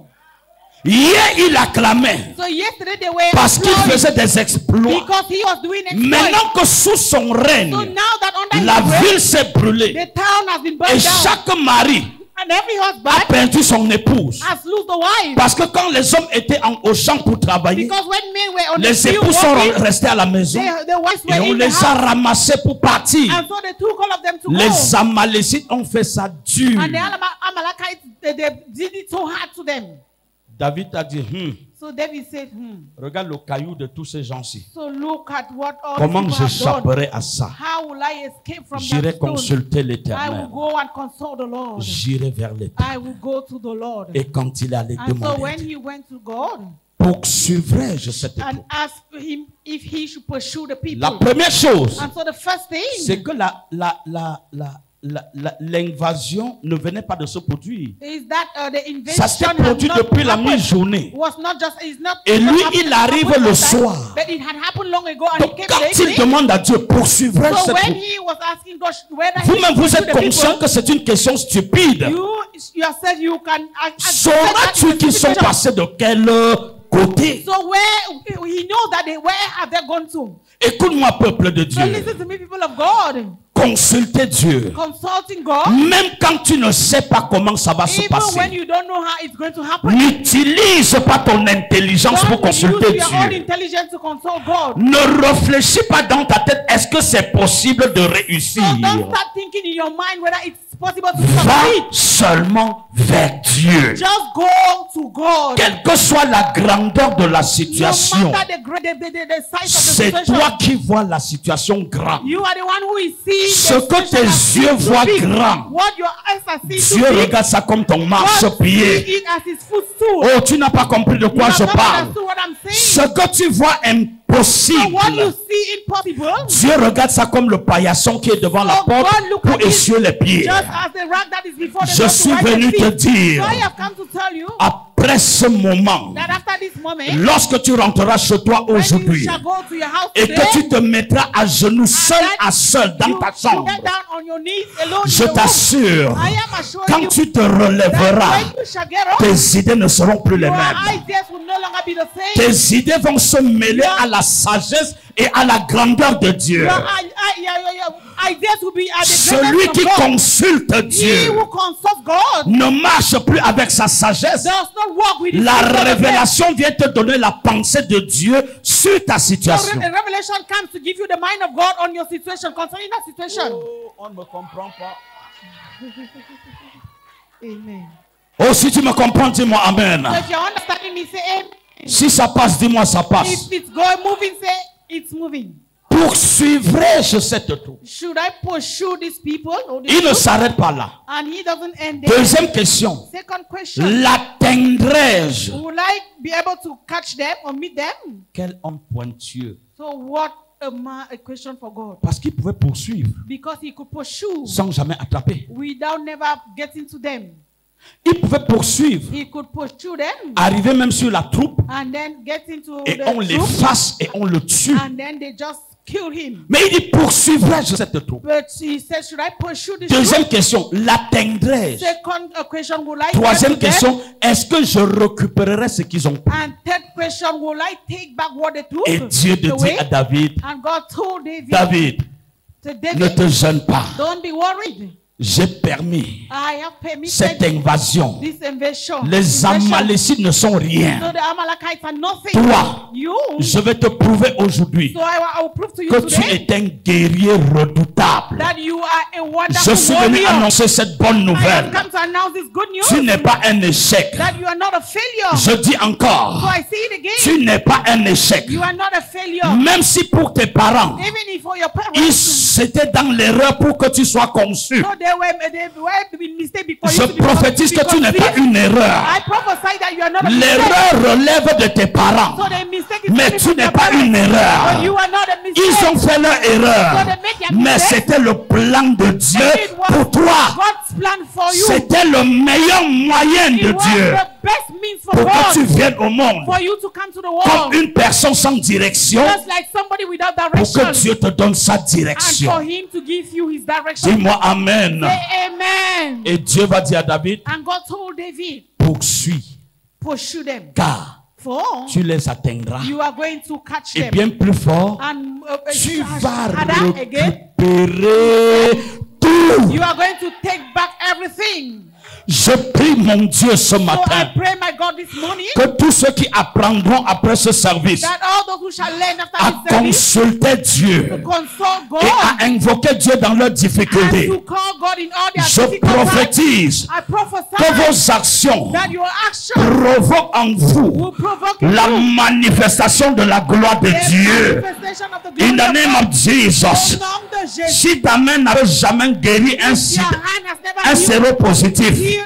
Hier, il acclamait So yesterday they were parce qu'il applauding faisait des exploits. because he was doing exploits. Maintenant que sous son So règne, now that under la his reign, ville s'est brûlée. the town has been Et burned down, chaque mari and every a husband perdu son épouse. has lost the wife. Parce que quand les hommes étaient au champ pour travailler, Because when men were on the les field époux sont working, restés à la maison the wives et were on in the les a house, ramassés pour partir. and so they took all of them to Les go. Amalécites ont fait ça dur. And the Amalekites, they did it so hard to them. David a dit, So David said, regarde le caillou de tous ces gens-ci. so look at what all Comment people have done. j'échapperai à ça? How will I escape from J'irai that stone? consulter I will l'Éternel. go and consult the Lord. J'irai vers l'Éternel. I will go to the Lord. Et quand il allait And so when demander, he went to God poursuivrai-je cette and époque? asked him if he should pursue the people. La première chose, And so the first c'est thing que l'invasion ne venait pas de se produire. is that the Ça s'est invasion produit had not depuis la happened. mi-journée. Was not just, it's not, Et it's not lui, happened- il arrive happened le that time, soir. but it had happened long ago and Donc it came quand late. il demande à Dieu, poursuivrai-je So cette when époque? he was asking God whether he Vous-même, should vous pursue êtes the conscient people, que c'est une question stupide. you yourself, you can Sauras-tu qu'ils sont passés de quel côté? So where he knows that where have they gone to? Écoute-moi, peuple de So Dieu. listen to me, people of God. Consultez Dieu. Consulting God, Même quand tu ne sais pas comment ça va se even when passer. you don't know how it's going to happen. N'utilise pas ton intelligence pour Don't use consulter your own Dieu. intelligence to consult God. Ne réfléchis pas dans ta tête, est-ce que c'est possible de réussir? So don't start thinking in your mind whether it's possible to Va succeed. seulement vers Dieu. Just go to God. Quelle que soit la grandeur de la No situation, matter the size of the c'est situation, toi qui vois la situation grande. you are the one who is seeing Ce the que situation tes as yeux seen to voient be. grand, What your eyes are seeing Dieu to be, regarde ça comme ton God marchepied. see it as his footstool. Oh, tu n'as pas compris de You quoi have je not parle. understood what I'm Ce saying. que tu vois So impossible, what you see impossible, Dieu regarde ça comme le paillasson qui est devant la so porte God look pour at it essuyer les pieds. just as the rag that is before the Je door to suis wipe the venu te feet. dire, So I have come to tell you après ce moment, that after this moment, lorsque tu rentreras chez toi when you aujourd'hui shall go to your house et today, que tu te mettras à genoux seul à seul dans you ta get chambre, down on your knees alone in je your room. t'assure, I am assuring quand you tu te that relèveras, when you shall get up, tes idées ne seront plus les your mêmes. ideas will no longer be the same. Tes idées vont se mêler à la sagesse et à la grandeur de Dieu. Your ideas will be at the Celui greatness qui of God. consulte He Dieu who consults God ne marche plus avec sa sagesse. does not walk with his La wisdom. révélation vient te donner la pensée de Dieu sur ta So situation. a revelation comes to give you the mind of God on your situation, concerning that situation. Oh, on ne me comprend pas. Amen. Oh, si tu me comprends, dis-moi Amen. So if you're understanding me, say amen. Si ça passe, dis-moi ça passe. If it's going moving, say it's moving. Poursuivrai-je cette troupe? Should I pursue these people? Or these Il ne people? s'arrête pas là. And he doesn't end there. Deuxième question. Second question. L'atteindrai-je? Will I be able to catch them or meet them? Quel homme pointueux. So what a question for God. Parce qu'il pouvait poursuivre Because he could pursue sans jamais attraper. without never getting to them. Il pouvait poursuivre, He could pursue them arriver même sur la troupe and then get into et the on les troop fasse et on le tue. and then they just kill him. Mais il dit, poursuivrai-je cette troupe? But he said, should I pursue this Deuxième group? question, l'atteindrai-je? Second question, will I Troisième get to them? question, est-ce que je récupérerai ce qu'ils ont pris? And third question, will I take back what they took Et Dieu te dit away? à David, And God told David, David, to ne David, te gêne pas. don't be worried. J'ai permis I have permitted cette invasion. this invasion. Les Amalécites ne sont rien. So the Amalekites are nothing. Toi, You, je vais te prouver aujourd'hui so I will prove to you que tu today es un guerrier redoutable. that you are a Je wonderful suis venu warrior. annoncer cette bonne I have nouvelle. come to announce this good news. Tu n'es pas un échec. That you are not a failure. Je dis So encore, I say it again. tu n'es pas un échec. You are not a failure. Même si pour tes parents, Even if for your parents, ils étaient dans l'erreur pour que tu sois conçu. so they were in mistake before Je you to be prophétise que tu n'es pas conceived. une erreur. I prophesy that you are not a mistake. L'erreur relève de tes parents. So the mistake is Mais coming tu from n'es your pas parents. une But erreur. you are not a mistake. Ils ont fait leur erreur. Mais c'était le plan de Dieu It was pour toi. God's plan for you. C'était le meilleur moyen It de was Dieu the best means for pour que tu God viennes au monde for you to come to the comme world. une personne sans direction Just like somebody without pour direction. que Dieu te donne sa And for direction. him to give you his direction. Dis-moi Amen. Say amen. Et Dieu va dire à David, And God told David, poursuis, pursue them. car For tu les atteindras. you are going to catch Et them. bien plus fort, And tu vas harder again. récupérer tout. You are going to take back everything. Je prie mon Dieu ce So I matin pray, my God, this morning que tous ceux qui apprendront après ce service that all those who shall learn à after this service consulter Dieu to consult God et à invoquer Dieu dans leurs and difficultés, to call God in all their je difficult times. prophétise I que prophesy vos actions that your action provoquent en vous will provoke in la you manifestation de la gloire de the Dieu. manifestation of the glory In the of name God. of Jesus. Au nom de Jésus. Si ta main n'avait jamais guéri un Your hand has never un healed séropositif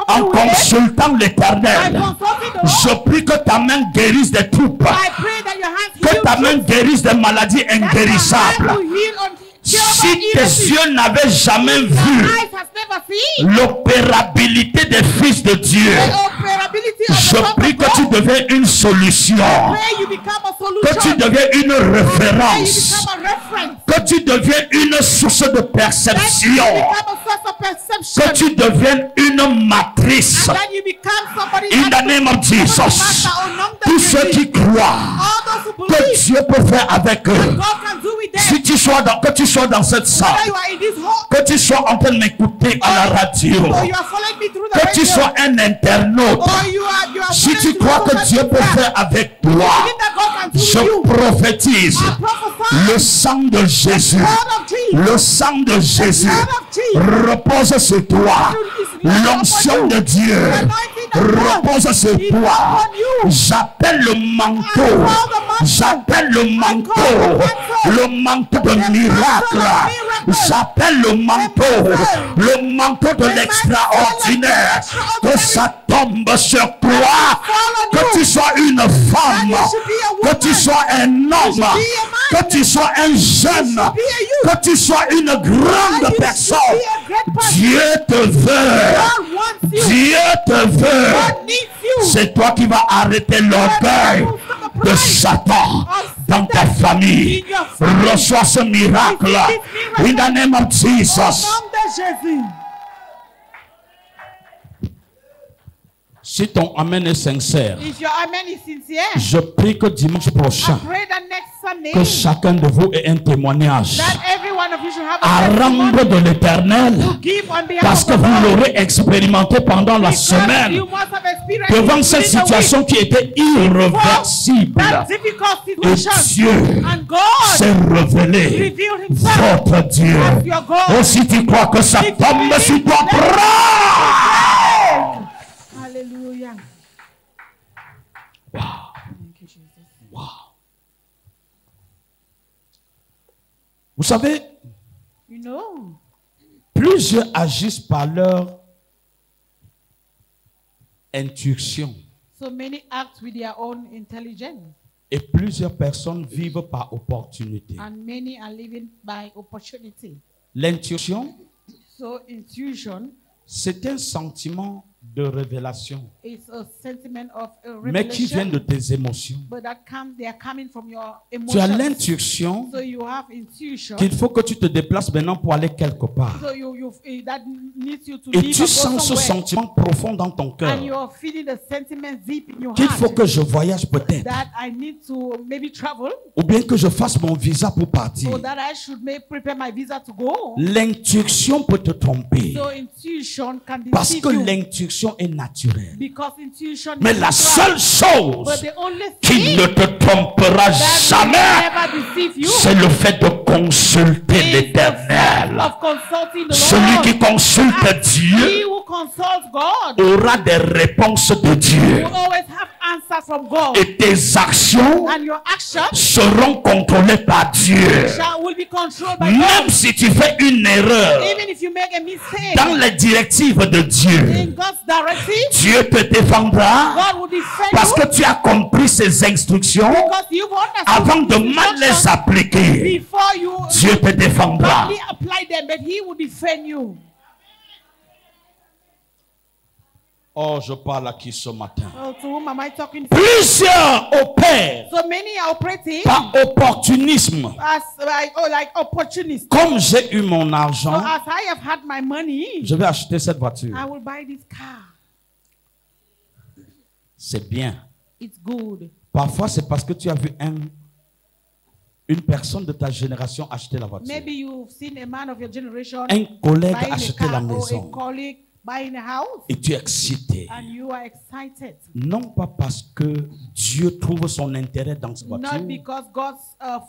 en somebody with it. consultant I l'Éternel, consulted the je Lord. prie que ta main guérisse des troupes, I pray that your hands que heal ta main guérisse des maladies that your hand inguérissables. will heal on Si tes yeux n'avaient jamais your vu eyes has never seen l'opérabilité des fils de Dieu, the operability of je the Son prie of que tu God. deviens une solution, Pray you become a que tu solution. deviens une Pray you référence, become a reference. que tu deviens une source de That you perception, become a source of perception. que tu deviennes une matrice. And then you become somebody In the else. name of Jesus, Master, au nom de tous ceux Jésus. qui croient All those who que believe Dieu peut faire avec eux, God can do with them. si tu sois que tu sois dans cette salle, Whether you are in this hall que tu sois en train de m'écouter à la radio, or you are following me through the que tu radio, sois un internaute, or you are si tu following me crois through que the Dieu peut radio, faire avec toi, believe that God can do with je you. prophétise I prophesy le sang de Jésus, blood of Jesus. le sang de Jésus blood of Jesus. repose sur toi, l'onction de Dieu repose sur toi. J'appelle le manteau, j'appelle le manteau de miracle, j'appelle le manteau de l'extraordinaire, que ça tombe sur toi, que tu sois une femme, que tu sois un homme, que tu sois un jeune, que tu sois une grande personne. Dieu te veut, God wants you. Dieu te veut. God needs you. C'est toi qui vas arrêter l'orgueil de Satan dans ta famille. Reçois ce miracle. In the name of Au Jesus. nom de Jésus. Si ton amen est sincère, If your amen is sincere, je prie que dimanche prochain, I pray that next Sunday que chacun de vous ait un témoignage that every one of you should have à a testimony rendre de l'éternel, to give on behalf parce of que the vous Lord. l'aurez expérimenté pendant la Because semaine, you must have experienced devant it cette within the situation qui était irréversible. that difficult Et situation. Dieu And God s'est révélé revealed himself votre Dieu. as your God. Et si tu crois que ça If you tombe believe, sur toi, let it prends. Hallelujah. Wow. Thank you, Jesus. Wow. Vous savez, You know, plusieurs agissent par leur intuition so many act with their own intelligence, et plusieurs personnes vivent par opportunité. and many are living by opportunity. L'intuition, So intuition c'est un sentiment de révélation, It's a sentiment of a mais qui viennent de revelation. tes émotions. But they are coming from your Tu as emotions. l'intuition So you have intuition. qu'il faut que tu te déplaces maintenant pour aller quelque part. So that needs you to Et leave tu and go sens ce somewhere. sentiment profond dans ton cœur And you're feeling the sentiment deep in your qu'il faut heart que je voyage peut-être, that I need to maybe travel, ou bien que je fasse mon visa pour partir. or that I should prepare my visa to go. L'intuition peut te tromper So intuition can parce deceive que you. l'intuition est naturelle. Because intuition Mais is la natural. seule But chose the only qui thing ne te trompera that will jamais, never deceive you c'est le fait de consulter is the l'Éternel. fact of consulting the Celui Lord. qui consulte He Dieu who consults God aura des réponses de Dieu. will always have answers from God. Et tes actions And your actions seront contrôlées par Dieu. will be controlled by Même God. si tu fais une erreur Even if you make a mistake dans les directives de in Dieu, God's directive, Dieu te défendra God will defend parce you que tu as compris ses instructions because you've understood avant de his mal les instructions appliquer. before you Dieu te défendra. badly apply them, but He will defend you. Oh, je parle à qui ce matin? Oh, to whom am I talking to? Plusieurs opèrent So many are operating par opportunisme. as like opportunists. Comme j'ai eu mon So argent, as I have had my money, je vais acheter cette voiture. I will buy this car. C'est bien. It's good. Parfois, c'est parce que tu as vu une personne de ta génération acheter la voiture. Maybe you've seen a man of your generation Un collègue buying a acheter la car or maison. a colleague buying a house, Et tu es excité. and you are excited. Non pas parce que Dieu trouve son intérêt dans cette voiture, Not because God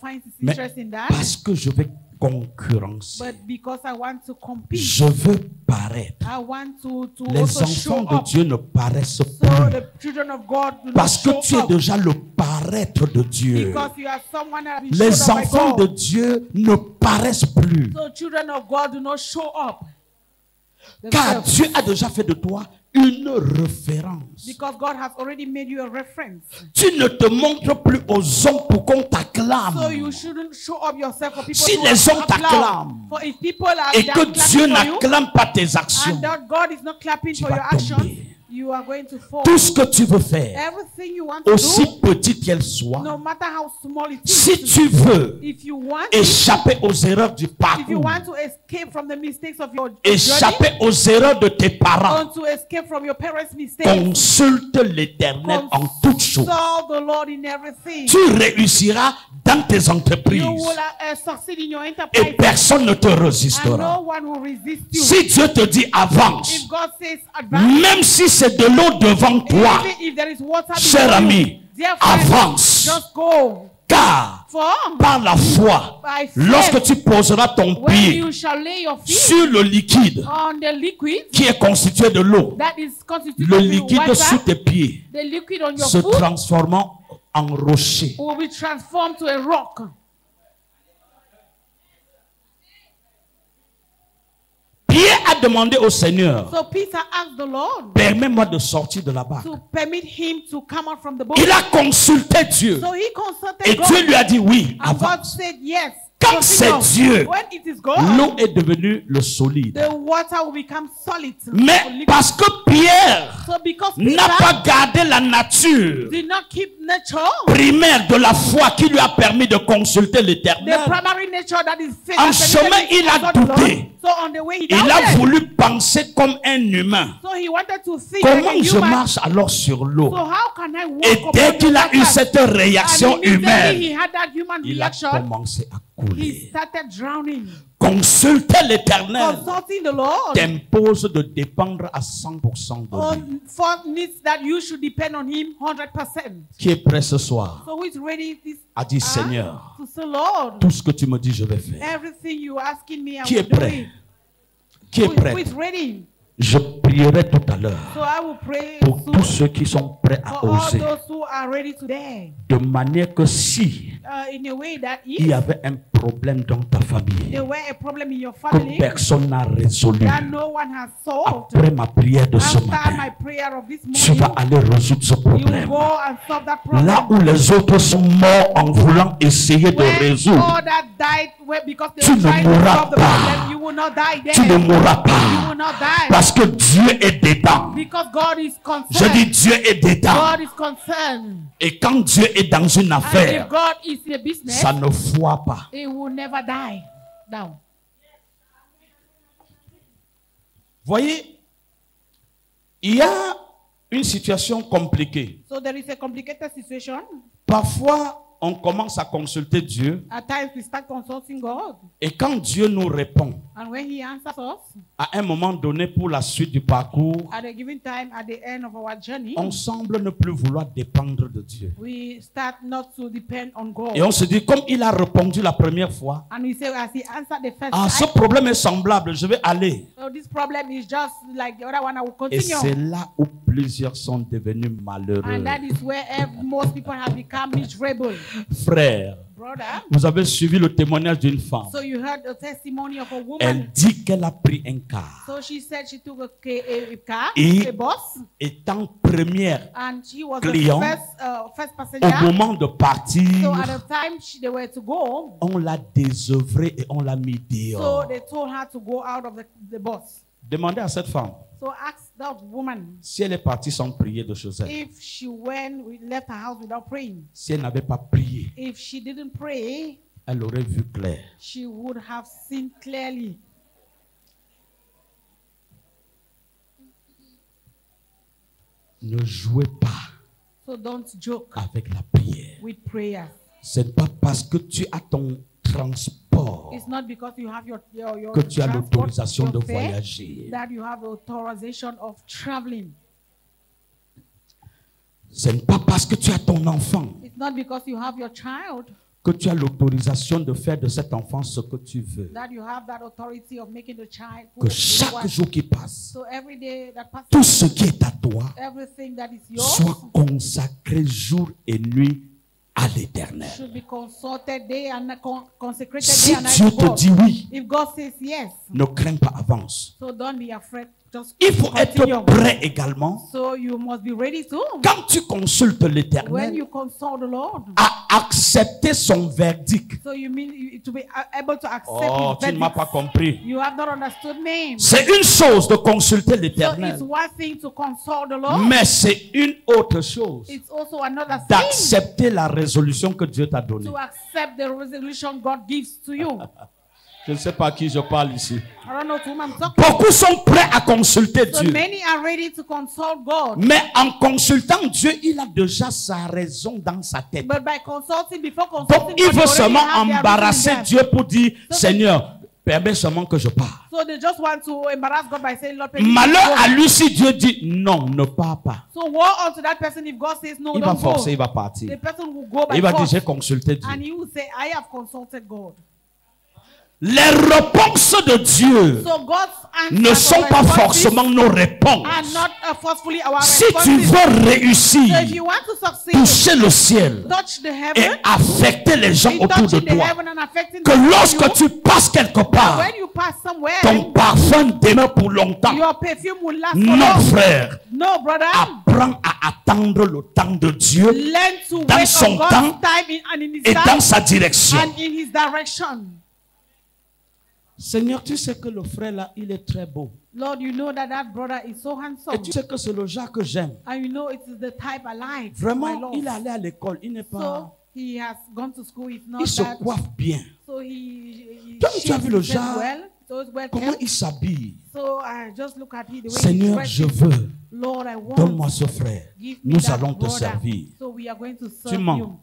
finds his mais interest in that, parce que je vais concurrencer. but because I want to compete. Je veux paraître. I want to Les also show enfants de up. Dieu ne paraissent So plus. the children of God do not Parce que show tu es up déjà le paraître de Dieu. because you are someone that has been Les showed up by enfants de God. Dieu ne paraissent plus. So children of God do not show up Car themselves Dieu a déjà fait de toi une référence. because God has already made you a reference. Tu ne te montres plus aux hommes pour qu'on t'acclame. So you shouldn't show up yourself for people Si to les hommes applaud. t'acclament For if people are et they que are Dieu clapping for you, n'acclame pas tes actions, and that God is not clapping tu for vas your actions, tomber. you are going to fall. tout ce que tu veux faire, Everything you want to aussi do, petite qu'elle soit, no matter how small it is, si tu veux if you want it, échapper aux erreurs du if you parcours, want to escape from the mistakes of your journey, échapper aux erreurs de tes parents, or to escape from your parents' mistakes, consulte l'Éternel en toutes choses. consult the Lord in everything. Tu réussiras dans tes You entreprises will succeed in your et enterprise, personne ne te and résistera. no one will resist you. Si Dieu te dit avance, If God says advance, même si c'est de l'eau devant toi, even if there is water cher before ami, you, dear friend, avance. just go. Car For par la foi, by faith, lorsque tu poseras ton when pied you shall lay your feet sur le liquide on the liquid qui est constitué de l'eau, that is constituted le of liquide sous water, tes pieds the liquid on your se foot transformant en rocher. will be transformed to a rock. Pierre a demandé au Seigneur, So Peter asked the Lord permets-moi de sortir de la barque. to permit him to come out from the boat. Il a consulté Dieu So he consulted et God, Dieu lui a dit oui, and God avance. said yes. Quand Continue. c'est Dieu, When it is God, l'eau est devenue le solide. the water will become solid. Mais Liquid. parce que Pierre So because n'a Peter pas gardé la nature did not keep nature, primaire de la foi qui lui a permis de consulter the l'Éternel, primary nature that is faith, en that chemin, permitted him il a to consult the Lord. douté. So on the way he il a doubted. voulu penser comme un humain. So he wanted to think like a Comment je human. marche alors sur l'eau? So how can I walk Et dès upon qu'il the a eu water? cette réaction And immediately humaine, he had that human il a reaction. commencé à He couler. started drowning. Consulter l'Éternel Consulting the Lord t'impose de dépendre à 100% de lui. on for needs that you should depend on him 100%. Qui est prêt ce soir So who is ready this a dit, Seigneur, to say, Lord, tout ce que tu me dis, je vais faire. everything you asking me, I Qui will est do prêt? it. Qui est Who prêt? is ready? Je prierai tout à l'heure So I will pray pour soon tous ceux qui sont prêts à for all oser. those who are ready today. De manière que si in a way that il y avait un problème dans ta famille there were a problem in your que family personne n'a résolu. that no one has solved. Après ma prière de ce After matin, my prayer of this tu vas morning, aller résoudre ce you will problème. go and solve that problem. Là où les autres sont morts en voulant essayer de When résoudre, all that died because they tu were ne trying to mourras solve the pas. problem, you will not die tu ne there. mourras You pas. will not die. Parce que Dieu est dedans. Because God is Je dis concerned. Dieu est dedans. God is concerned. Et quand Dieu est dans une And affaire, if God is in a business, ça ne foire pas. he will never die. Down. Voyez, il y a une situation compliquée. So there is a complicated situation. Parfois, on commence à consulter Dieu. At times we start consulting God. Et quand Dieu nous répond, And when he answers us, à un moment donné pour la suite du parcours, at a given time, at the end of our journey, on semble ne plus vouloir dépendre de Dieu. we start not to depend on God. Et on se dit, comme il a répondu la première fois, And we say, as he answered the first ah, ce time, problème est semblable, je vais aller. so this problem is just like the other one, I will Et c'est continue. là où plusieurs sont devenus malheureux. And that is where most people have become miserable. Frère, Brother, vous avez suivi le témoignage d'une femme. so you heard the testimony of a woman. Elle dit qu'elle a pris un car. So she said she took a car, Et- a bus, Étant première, and she was client, the first au passenger. moment de partir, So at the time they were to go, on l'a désœuvrée et on l'a mis so dehors. they told her to go out of the bus. Demandez à cette femme So ask that woman si elle est partie sans prier de choses. if she left her house without praying. Si elle n'avait pas prié, If she didn't pray, elle aurait vu clair. she would have seen clearly. Ne jouez pas So don't joke avec la prière. with prayer. Ce n'est pas parce que tu as ton transport It's not because you have your que tu as transport, l'autorisation your de fare, voyager. that you have the authorization of traveling. Ce n'est pas parce que tu as ton enfant It's not because you have your child que tu as l'autorisation de faire de cet enfant ce que tu veux. that you have that authority of making the child who Que you chaque want. jour qui passe, So every day that passes, tout ce qui est à toi everything that is yours soit consacré jour et nuit à l'Éternel. should be consulted day and consecrated Si day and night Dieu to te God. dit oui, If God says yes, ne crains pas, avance. so don't be afraid. Just Il faut être continue. prêt également, So you must be ready too. quand tu consultes When l'Éternel, you consult the Lord, à accepter son verdict. so you mean to be able to accept Oh, his tu ne m'as verdict. pas compris. You have not understood me. C'est une chose de consulter So l'Éternel, it's one thing to consult the Lord. mais c'est une autre chose It's also another thing d'accepter la résolution que Dieu t'a donnée. to accept the resolution God gives to you. Je ne sais pas à qui je parle ici. I don't know to whom I'm talking. Beaucoup sont prêts à consulter So Dieu. many are ready to consult God. Mais en consultant Dieu, il a déjà sa raison dans sa tête. But by consulting, before Donc consulting il God, veut they already seulement have their embarrasser reason in Dieu pour dire, So Seigneur, permets seulement que je parte. them. So they just want to embarrass God by saying, Lord, permit me to Malheur go. à lui si Dieu dit, non, ne pars pas. So woe unto that person if God says no, Il va don't go. forcer, il va The partir. person will go by Il va dire, force. j'ai consulté Dieu. And he will say, I have consulted God. Les réponses de Dieu So God's ne answers sont or pas responses forcément nos are réponses. not forcefully our Si tu responses. veux réussir, So if you want to succeed, toucher le ciel touch the et heaven, affecter les gens in autour de touching the toi, heaven and affecting que the lorsque you, tu passes quelque part, when you pass somewhere, ton parfum demeure pour longtemps. your perfume will last for Non, long. frère. No, brother. Apprends à attendre le temps de Dieu Learn to dans wait son on God's temps time and in his et dans time sa direction. and in his direction. Seigneur, tu sais que le frère là, il est très beau. Lord, you know that brother is so handsome. Et tu sais que c'est le genre que j'aime. And you know it is the type I like. my Vraiment, love. il est allé à l'école. Il n'est pas... So he has gone to school. He's not Il se that. coiffe bien. So he Toi, tu as shaves vu le himself genre? well. So it's well Comment kept. il s'habille. So I just look at him the way Seigneur, he's je dressing. veux. Lord, I want. Donne-moi ce frère. Give me Nous that allons te brother. servir. So we are going to Tu serve mens. you.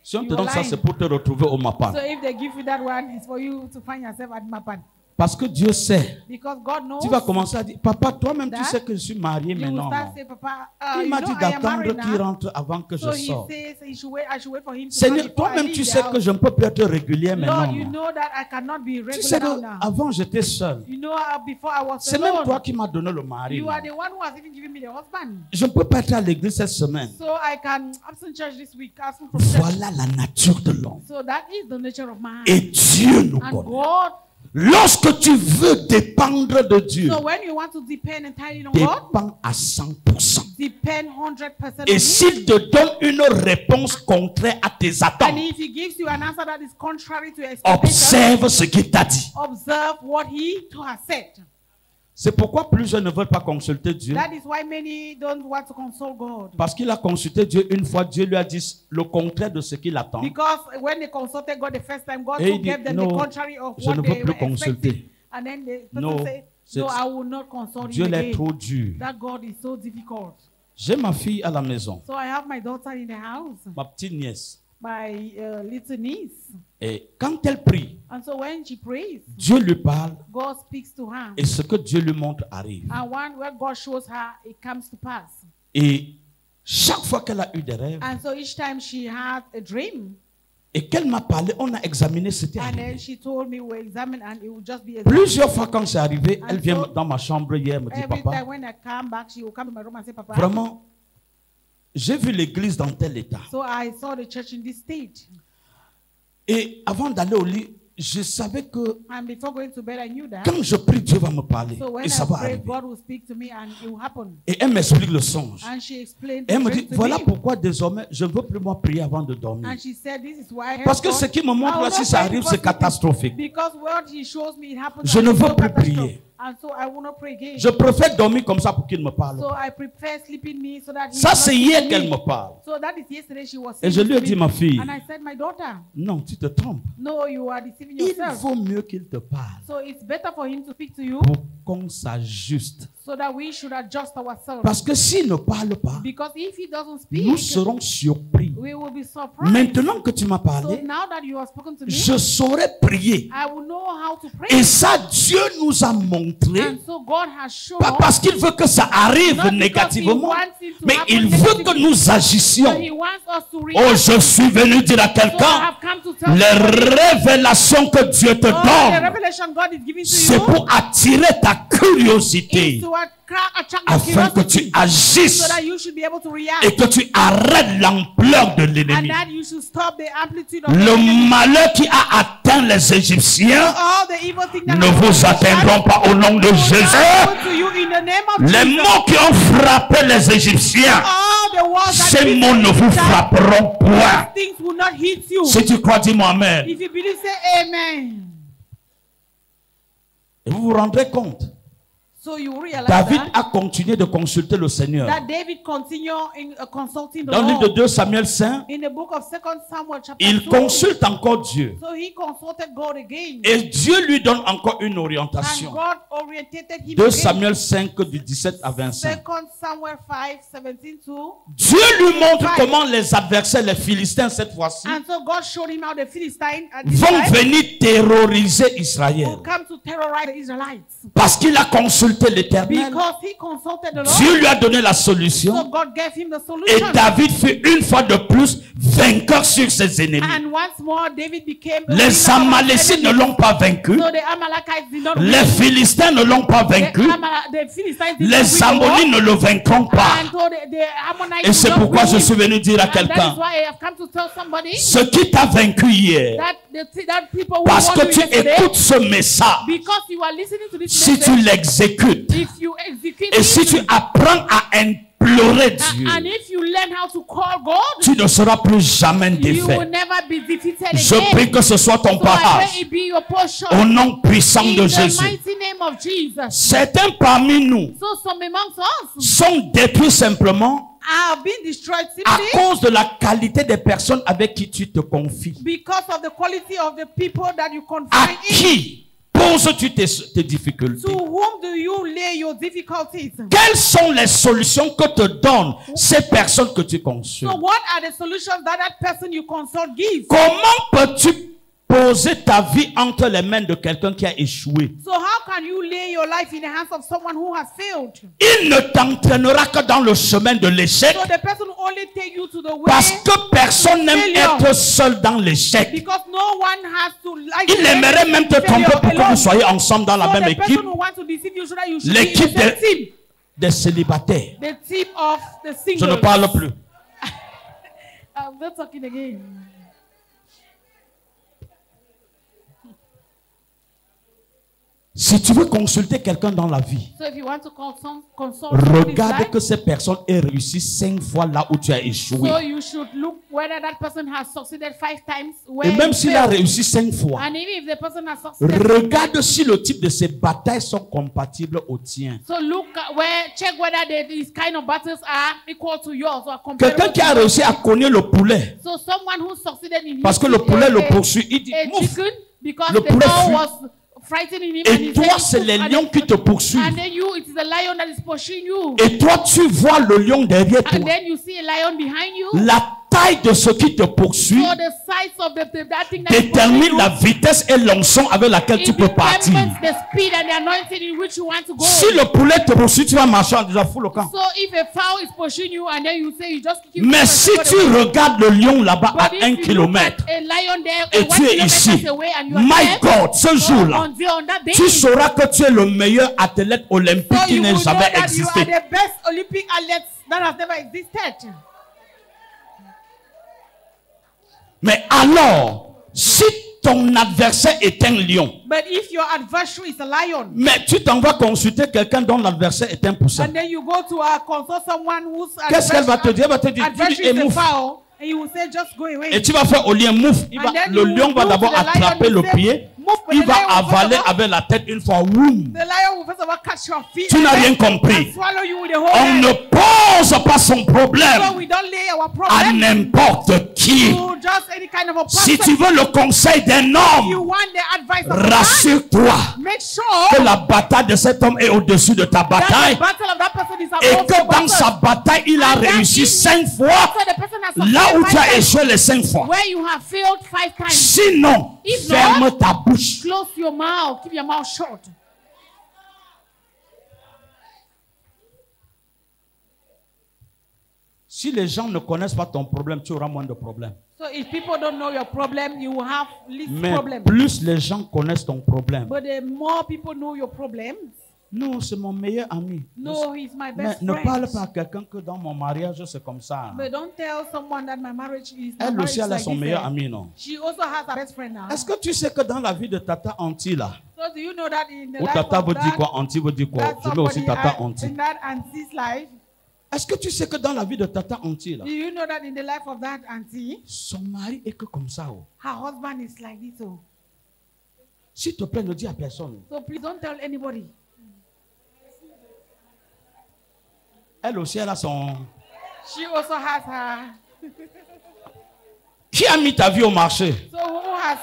Si on te You donne ça, lying. c'est pour te retrouver au Mapan. So if they give you that one, it's for you to find yourself at Mapan. Parce que Dieu sait. Because God knows. Tu vas commencer à dire, papa, toi-même, tu That sais que je suis marié you will maintenant. start non? saying, Papa, Il you m'a know dit I am d'attendre married qu'il now. rentre avant que je So he sorte. says I should wait for him to come Seigneur, before I toi-même, leave tu the sais que house. je ne peux plus être régulier maintenant. Lord, you non? know that I cannot be Tu sais regular now. qu'avant, j'étais seul. You know before I was C'est même alone. toi qui m'as donné le mari. You non? are the one who has even given me the husband. Je ne peux pas être à l'église cette semaine. So I can absent church this week. Absent from church. Voilà la nature de l'homme. So that is the nature of man. Et Dieu nous And connaît. God. Lorsque tu veux dépendre de Dieu, So when you want to depend entirely on God, dépends à 100%. depend 100% on Et Him. s'il te donne une réponse contraire à tes And attentes, if He gives you an answer that is contrary to your expectations, observe ce qu'il t'a dit. observe what He has said. C'est pourquoi plusieurs ne veulent pas consulter Dieu. That is why many don't want to consult God. Parce qu'il a consulté Dieu une fois, Dieu lui a dit le contraire de ce qu'il attend. Because when they consulted God the first time, God Et il gave dit, them non, the contrary of je what ne they veux plus were expecting. consulter. And then the Non, person say, c'est- no, I will not consult Dieu him l'est again. trop dur. That God is so difficult. J'ai ma fille à la maison, So I have my daughter in the house, ma petite nièce. my little niece. Et quand elle prie, And so when she prays, Dieu lui parle God speaks to her. et ce que Dieu lui montre arrive. And where God shows her, it comes to pass. Et chaque fois qu'elle a eu des rêves And so each time she had a dream, et qu'elle m'a parlé, on a examiné, c'était and then arrivé. she told me we'll examine, and it will just be examined. Plusieurs fois quand c'est arrivé, elle And vient so, dans ma chambre hier, me dit, Every papa, time when I come back, she will come to my room and say, Papa, vraiment, j'ai vu l'église dans tel état. so I saw the church in this state. Et avant d'aller au lit, je savais que And before going to bed, I knew that. quand je prie, Dieu va me parler. So when Et ça I va pray, arriver. God will speak to me and it will happen. Et elle m'explique le songe. And she explained Et elle the me dream dit, to voilà me. pourquoi désormais, je ne veux plus moi prier avant de dormir. And she said, this is why I Parce que heard ce God. qui me montre I là, will si not ça pray arrive, because c'est it- catastrophique. Because what he shows me, it happens. Je and ne it's veux so plus catastrophic. prier. And so I will not pray again. Je préfère dormir comme ça pour qu'il me parle. So I prefer sleeping me so that he Ça, will c'est not hier speak to qu'elle me. me parle. So that is yesterday she was Et saying je lui ai to dit, me. ma fille, And I said, my daughter, non, tu te trompes. no, you are deceiving Il yourself. vaut mieux qu'il te parle So it's better for him to speak to you pour qu'on s'ajuste. so that we should adjust ourselves. Parce que s'il ne parle pas, Because if he doesn't nous speak, serons surpris. we will be surprised. Maintenant que tu m'as So parlé, now that you have spoken to me, je saurais prier. I will know how to pray. Et ça, Dieu nous a montré, And so God has shown pas parce qu'il veut que ça arrive Not because he négativement, wants it to mais happen il veut que negatively, nous agissions. but he wants us to Oh, react. je suis venu dire à So I quelqu'un, have come to tell les you révélations que Dieu te the donne, revelation God is giving to c'est you pour attirer ta curiosité is to attract your afin que tu curiosity agisses so that you should be able to react et que tu arrêtes l'ampleur de and l'ennemi. that you should stop the amplitude of the Le enemy. malheur qui a atteint les Égyptiens All the evil things that ne have vous atteindront pas au nom de will Jésus. not happen to you in the name of Les Jesus. mots qui ont frappé les Égyptiens, All the words that ces mots ne vous frapperont point. things will not hit you. Si tu crois, dis-moi Amen. If you believe, say amen. Et vous vous rendrez compte, So you realize David that, a continué de consulter le Seigneur. that David continued in consulting the Dans le livre de Lord. 2 Samuel 5, In the book of 2 Samuel chapter il 2, consulte encore Dieu. so he consulted God again. Et Dieu lui donne encore une And orientation. God orientated him 2 again. Samuel 5 du 17 à 25. 2 Samuel 5, 17 to. Dieu lui montre comment les adversaires, les Philistins cette fois-ci, And so God showed him how the Philistines at this vont time venir terroriser Israël. will come to terrorize the Israelites. Parce qu'il a consulté l'Éternel. Because he consulted the Dieu Lord, lui a donné la so solution. God gave him the Et solution. David fut une fois de plus vainqueur sur ses ennemis. And once more, David became a Les winner of Amalécites ne enemies. l'ont pas vaincu. So the Amalekites did not Les win. Philistins ne l'ont pas vaincu. The Philistines did not Les win the war. Ammonites ne le vaincront pas. And so the Ammonites Et c'est did not pourquoi win je him. suis venu dire à And that is quelqu'un, why I have come to tell somebody ce qui t'a vaincu hier, that people who parce want que you tu yesterday, écoutes ce message, because you are listening to this si tu message, l'exécutes, if you execute et si it, tu apprends à implorer Dieu, and if you learn how to call God, tu ne seras plus jamais you will défait. never be defeated Je again. prie que ce soit ton So I parage pray it be your portion au nom puissant in de the Jésus. mighty name of Jesus. Certains parmi nous So some amongst us sont détruits simplement have been destroyed à simply cause de la qualité des personnes avec qui tu te confies. because of the quality of the people that you À confide in. qui poses-tu tes difficultés? To whom do you lay your difficulties? Quelles sont les solutions que te donnent ces personnes que tu consultes? So what are the solutions that person you consult gives? Comment peux-tu poser ta vie entre les mains de quelqu'un qui a échoué. So how can you lay your life in the hands of someone who has failed? Il ne t'entraînera que dans le chemin de l'échec. So the person will only take you to the way. Parce que personne n'aime être seul dans l'échec. Because no one has to like. Il aimerait même te tromper pour que vous soyez ensemble dans la même équipe. L'équipe des célibataires. The team of the singles. Je ne parle plus. I'm not talking again. Si tu veux consulter quelqu'un dans la vie, So if you want to consult regarde que cette personne ait réussi 5 fois là où tu as échoué. So you should look whether that person has succeeded 5 times. Et même s'il a réussi 5 fois, And even if the person has succeeded, regarde si le type de ces batailles sont compatibles aux tiens. so look check whether these kind of battles are equal to yours or comparable. Quelqu'un qui a réussi à cogner le poulet, So someone who succeeded in parce que le poulet le poursuit, il dit mouf. chicken because Le the poulet cow fuit. was frightening him. And Et he toi, said, c'est les and lions qui te poursuivent. And then you, it is the lion that is pursuing you. Et toi, tu vois le lion derrière toi. And then you see a lion behind you. La taille de ce qui te poursuit So the size of that thing that is détermine pursuing la you, vitesse et l'onction avec laquelle tu it peux partir. determines the speed and the anointing in which you want to go. Si le poulet te poursuit, tu vas marcher en disant fous le camp. So if a fowl is pursuing you and then you say you just keep. Mais si tu regardes le lion là-bas à But if 1 you look kilomètre at a lion there, et 1 tu es kilometer ici, away and you are my there, God, ce jour-là, on that day, tu sauras que tu es le meilleur athlète olympique so qui you n'ait will know jamais that you are existé. the best Olympic athletes that have never existed. Mais alors, si ton adversaire est un lion, But if your adversary is a lion, mais tu t'en vas consulter quelqu'un dont l'adversaire est un poussin, and then you go to consult someone whose qu'est-ce qu'elle va te dire? Elle va te dire, adversary dis et is a mouf. fowl, and you will say just go away. Et tu vas faire au lion mouf. And then Le you lion will va go d'abord to the lion attraper and le say, pied. move, but Il the va lion will avaler first of all- avec la tête une fois. Woum. The lion will first of all catch your feet. Tu n'as and rien then- compris. and swallow you with the whole On head. ne pose pas son So problème we don't lay our à problem n'importe qui. to just any kind of a person. Si tu veux le conseil d'un You homme, want the advice of a man, rassure-toi make sure que la bataille de cet homme est au-dessus de ta that bataille the battle of that person is et above que your dans battle. sa bataille, il a And that réussi in- 5 fois So the person has là où succeeded tu as 5 times, échoué les 5 fois. where you have failed 5 times. Sinon, If ferme not, ta bouche. Close your mouth. Keep your mouth shut. Si les gens ne connaissent pas ton problème, tu auras moins de problèmes. So if people don't know your problem, you will have least Mais problem. plus les gens connaissent ton problème. But the more people know your problems, Non, c'est mon meilleur ami. no, he's my Mais best ne friend. parle pas à quelqu'un que dans mon mariage, c'est comme ça. But don't tell someone that my marriage is. my Elle marriage aussi, is elle a like son this, meilleur eh? ami, non? She also has a best friend now. Est-ce que tu sais que dans la vie de Tata Anti, là, So do you know that in the où life Tata of veut dire that, quoi, Anti veut dire quoi? that Je veux aussi somebody Tata in Anti. that auntie's life, Est-ce que tu sais que dans la vie de Tata Anti, là, do you know that in the life of that auntie, son mari est que comme ça. Oh. her husband is like this? Oh. S'il te plaît, ne dis à personne. So please don't tell anybody. Elle aussi, elle a son... She also has her. Qui a mis ta vie au marché? So who has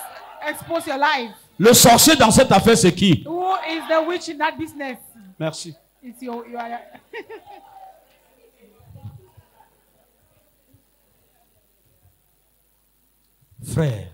exposed your life? Le sorcier dans cette affaire, c'est qui? Who is the witch in that business? Merci. It's your. Frère,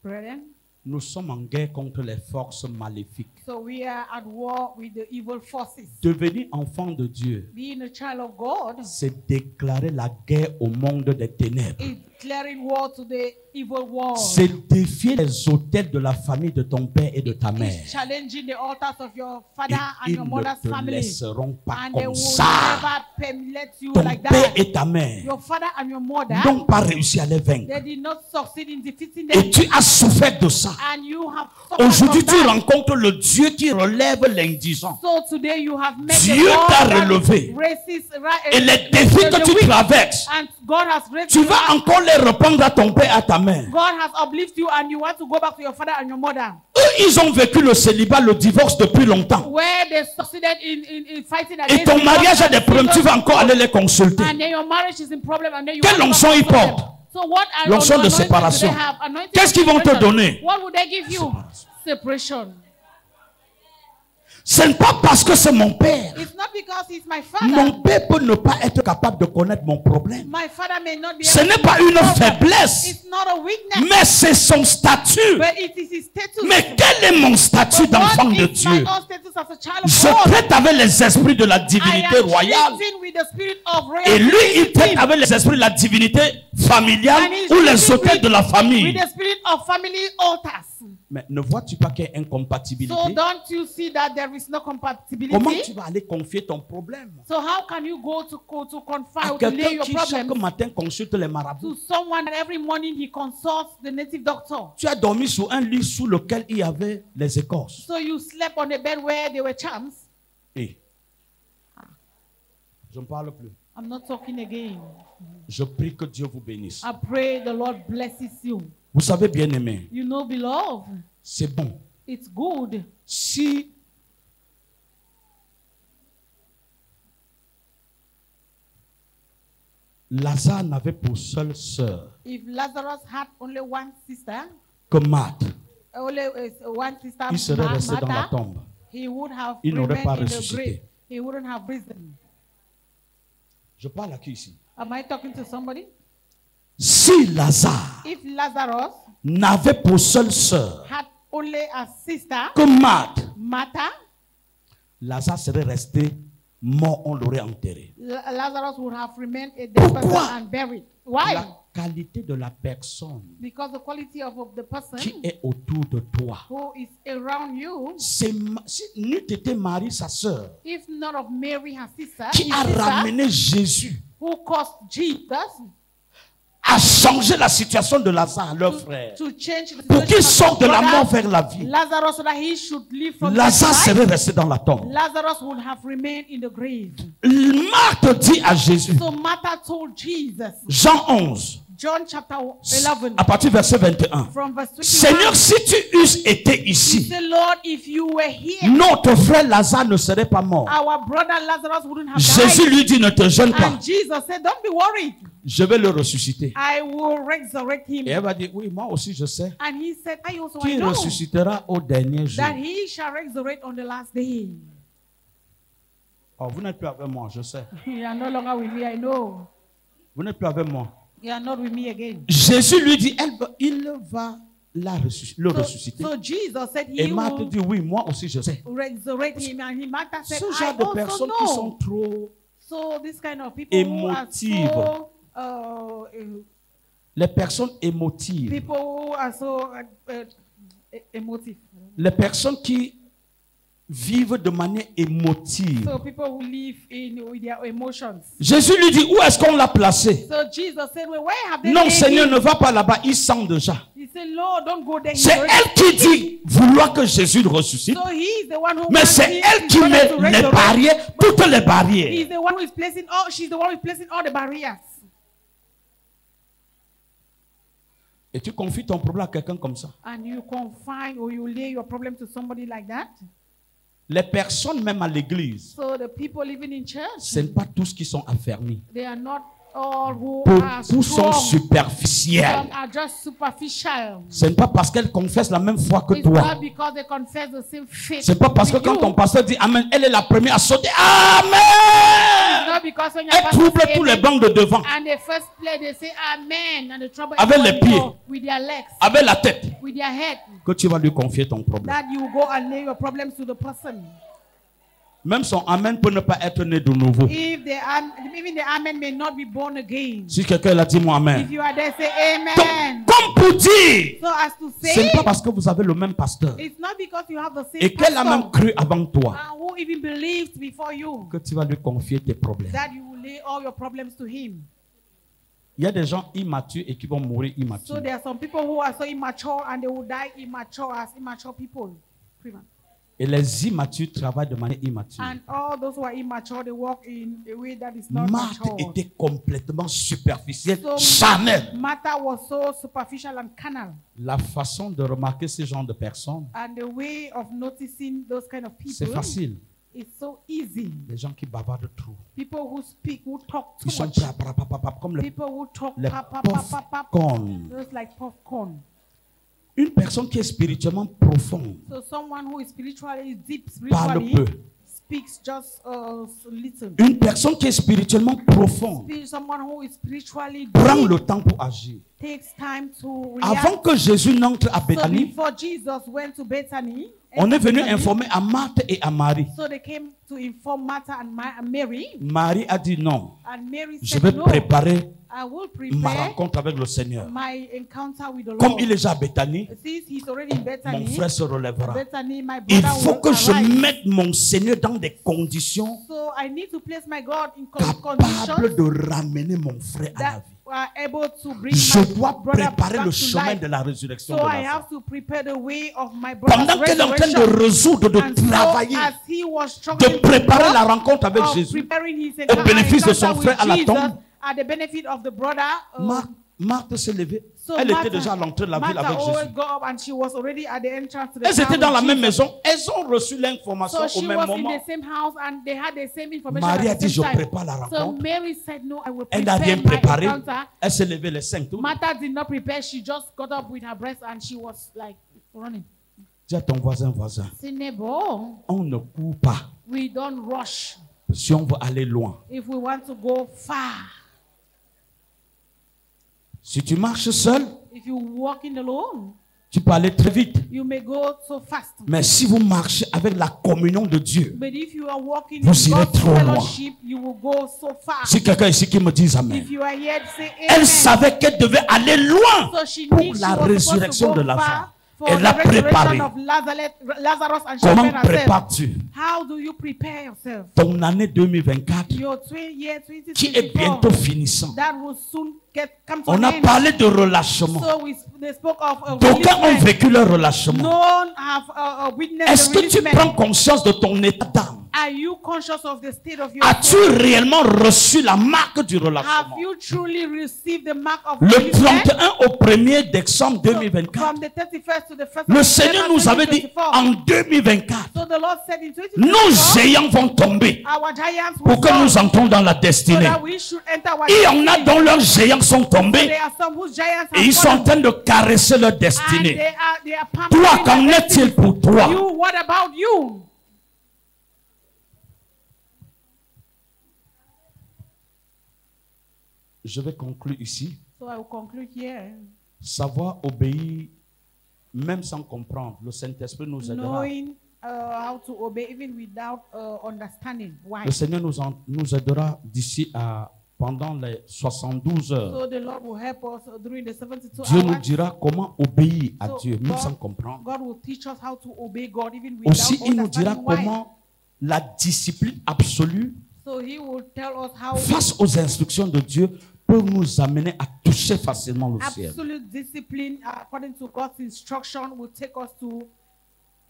Brethren, nous sommes en guerre contre les forces maléfiques. so we are at war with the evil forces. Devenir enfant de Dieu, Being a child of God c'est déclarer la guerre au monde des ténèbres. is declaring war to the evil world. C'est défier les autels de la famille de ton père et de ta mère. It's challenging the altars of your Et father and ils your ne mother's te family. laisseront pas And they comme will ça. never let you Ton like père that. et ta mère Your father and your mother, n'ont pas réussi à les vaincre. they did not succeed in defeating them. Et tu as souffert de ça. And you have suffered Aujourd'hui, from tu that. rencontres le Dieu qui relève l'indigent. So today you have met Dieu the t'a God that relevé. raises Et les défis que tu traverses, and God has raised tu you vas up. encore les reprendre à ton père, à ta mère. God has uplifted you and you want to go back to your father and your mother. Eux, ils ont vécu le célibat, le divorce depuis longtemps. Where they succeeded in fighting Et against ton the mariage a God des problèmes, tu vas encore aller les consulter. and then your marriage is in problem and then you Quelle want to onction go ils back to them. portent? So what are L'onction de anointing do they séparation. have? Anointing Qu'est-ce qu'ils vont te separation. donner? What would they give you? Separation. Ce n'est pas parce que c'est mon père. It's not because he's my Mon father. père peut ne pas être capable de connaître mon problème. My father may not be Ce able n'est to pas know une my problem. faiblesse, It's not a weakness, mais c'est son statut. but it is his status. Mais quel est mon statut But d'enfant what de is Dieu? my own status as a child of Je God? traite avec les esprits de la I divinité am royale. treating with the spirit of Et royalty. lui, il traite avec les esprits de la divinité familiale And he's ou les treating hôtels de la with famille. the spirit of family altars. Mais ne vois-tu pas qu'il y a incompatibilité? So don't you see that there is no Comment compatibility? tu vas aller confier ton problème So how can you go to confide à or to lay quelqu'un your qui chaque problems matin consulte les marabouts? to someone that every morning he consults the native doctor? Tu as dormi sur un lit sous lequel il y avait les écorces. So you slept on a bed where there were charms? Et je ne parle plus. I'm not talking again. Je prie que Dieu vous bénisse. I pray the Lord blesses you. Vous savez, bien aimé, You know, beloved, c'est bon. it's good. Si Lazare n'avait pour seule sœur If Lazarus had only one sister, que Marthe, only one sister, il serait resté dans la Martha, tombe. he would have Il n'aurait remained pas in the ressuscité. grave. He wouldn't have risen. Je parle à qui ici? Am I talking to somebody? Si Lazare If Lazarus n'avait pour seule sœur had only a sister, que Marthe, Martha, Lazare serait resté mort, on l'aurait enterré. Lazarus would have remained a dead Pourquoi? person and buried. Why? La qualité de la personne Because the quality of the person qui est autour de toi. who is around you, Si n'eût été Marie, sa sœur, if not of Mary, her sister, qui his a sister, ramené Jésus, who caused Jesus a changé la situation de Lazare, leur frère, to change the pour qu'il situation sorte de of la brother mort vers la vie. Lazarus, so that he should live from Lazare death to serait life, resté dans la tombe. Lazarus would have remained in the grave. Marthe dit à Jésus, So Martha told Jesus, Jean 11, John chapter 11, à partir du verset 21, from verse 21, Seigneur, si tu eusses été he ici, said, Lord, if you were here, notre frère Lazare ne serait pas mort. our brother Lazarus wouldn't have Jésus died. lui dit, ne te gêne pas, And Jesus said, don't be worried. je vais le ressusciter. I will resurrect him. Et elle va dire, oui, moi aussi je sais And he said, I also qu'il know ressuscitera au dernier jour. that he shall resurrect on the last day. Oh, vous n'êtes plus avec moi, je sais. You are no longer with me, I know. Vous n'êtes plus avec moi. You are not with me again. Jésus lui dit, il va le ressusciter. So Jesus said Et he Marthe will dit, oui, moi aussi je sais. resurrect him. And Martha said, Ce I genre de also personnes qui sont know. trop... So this kind of people who are Émotives. so, Les personnes émotives. people who are so emotive. Les personnes qui vivent de manière émotive. So people who live with their emotions. Jésus lui dit, où est-ce qu'on l'a placé? So Jesus said, well, where have they Non, laid Seigneur, him? ne va pas là-bas, il sent déjà. He said, Lord, don't go there. C'est elle qui dit vouloir que Jésus le ressuscite. So he is the one who Mais wants c'est his elle qui brother met to les resurrect. barrières, toutes les He's barrières. the one who is placing all. She's the one who is placing all the barriers. Et tu confies ton problème à quelqu'un comme ça. And you confine or you lay your problem to somebody like that. Les personnes même à l'église, So the people living in church, ce n'est pas tous qui sont affermis. they are not all who are Beaucoup sont strong. superficiels. Some are just superficial. Ce n'est pas parce qu'elles confessent la même foi que It's toi. not because they confess the same faith. C'est pas parce que with quand you. ton pasteur dit Amen, elle est la première à sauter. It's Amen! not because when your Elle pastor trouble say tous les amen, bancs de devant, and they first play, they say amen, and the trouble Avec les everybody pieds. go with their legs, avec la tête, with their head, que tu vas lui confier ton problème. that you go and lay your problems to the person. Même son Amen peut ne pas être né de nouveau. If even the amen may not be born again. Si quelqu'un l'a dit, moi Amen. If you are there, say Donc, amen. comme pour dire, So as to ce n'est pas say, parce que vous avez le même pasteur it's not because you have the same et qu'elle a même pastor cru avant toi who even believed before you que tu vas lui confier tes problèmes. that you will lay all your problems to him. Il y a des gens immatures et qui vont mourir So immatures. there are some people who are so immature and they will die immature as immature people. Et les immatures travaillent de manière immature. And all those who are immature, they walk in a way that is not Marthe mature. était complètement superficielle, So charnelle. Martha was so superficial and carnal. La façon de remarquer ce genre de personnes, And the way of noticing those kind of c'est people facile. is so easy. Les gens qui bavardent trop. People who speak, who talk Ils too sont much. comme les People who talk les pap, pap, pap, pap, pap, popcorn. just like popcorn. Une personne qui est spirituellement profonde So someone who is spiritually deep, parle spiritually, peu. speaks just little. Une personne qui est spirituellement profonde Someone who is spiritually prend deep le temps pour agir. takes time to Avant react. que Jésus n'entre à So Béthanie, before Jesus went to Bethany, on est venu informer à Marthe et à Marie. so they came to inform Martha and Mary, Marie a dit non, and Mary je said, vais no, préparer I will ma prepare rencontre avec le Seigneur. my encounter with the Comme Lord. il est déjà à Béthanie, Since he's already in mon Bethany, frère se relèvera. Bethany, my Il brother faut will que je arise. mette mon Seigneur dans des conditions So I need to place my God in capables conditions de ramener mon frère à la that vie. are able to bring Je my dois brother préparer back le to chemin life. de la résurrection So de I la have femme. to prepare the way of my brother's Pendant qu'elle est en train de resurrection. résoudre, de And so travailler, as he was de struggling préparer to la work, rencontre avec of Jésus, preparing his au bénéfice de son encounter frère à la with tombe, Jesus, at the benefit of the brother, Marthe s'est levée. so Elle Martha- était déjà à l'entrée de la ville Martha avec always Jésus. got up and she was already at the entrance to the Elles town étaient dans with la même Jesus. maison. Elles ont reçu l'information So au she même was moment. in the same house and they had the same information Marie a at the dit, je same time. prépare la So rencontre. Mary said, no, I will Elle n'a prepare rien my préparé. encounter. Elle s'est levée les 5 tours. Martha did not prepare. She just got up with her breast and she was like running. Dis à ton voisin, Say, neighbor, on ne court pas we don't rush si on veut aller loin. if we want to go far. Si tu marches seul, If you walking alone, tu peux aller très vite. you may go so fast. Mais si vous marchez avec la communion de Dieu, But if you are walking Vous in irez God's trop loin. fellowship, you will go so far. si quelqu'un ici qui me dise Amen, If you are here, say elle amen. savait qu'elle devait aller loin So she pour knew she la was résurrection supposed de to la go femme. far for Elle l'a the resurrection préparée. of Lazarus and she Comment prepared herself. prépares-tu How do you prepare yourself? ton année 2024 Your year qui est 2024 bientôt finissant? that will soon come to On an a end. parlé de relâchement. So they spoke of D'aucuns ont releasement. vécu leur relâchement. None have witnessed Est-ce the que tu releasement. prends conscience de ton état d'âme? Are you conscious of the state of your As-tu soul? réellement reçu la marque du Have relâchement? you truly received the mark of Le releasement? 31 au 1er décembre So, 2024, from the 31st to the 1st le of Seigneur December nous avait dit 2024. en 2024, So the Lord said in nos 2024, géants vont tomber our giants will pour que fall, nous entrons dans la so destinée. that we should enter our Il y en a destiny. dont leurs géants sont tombés There are some whose giants et have ils sont en fallen, train de caresser leur and destinée. they are Toi, pampering qu'en their est-il destiny. pour toi? You, what about you? Je vais conclure ici. So I will conclude here. Savoir obéir, même sans comprendre, le Saint-Esprit nous aidera. Knowing how to obey even without understanding. Why? Le Seigneur nous aidera d'ici à pendant les 72 heures. So the Lord will help us during the 72 Dieu nous hours. dira comment obéir à So Dieu, même God- sans comprendre. God will teach us how to obey God even without Aussi, il nous dira understanding why. comment la discipline absolue So he will tell us how face aux instructions de Dieu peut nous amener à toucher facilement le ciel. absolute discipline according to God's instruction will take us to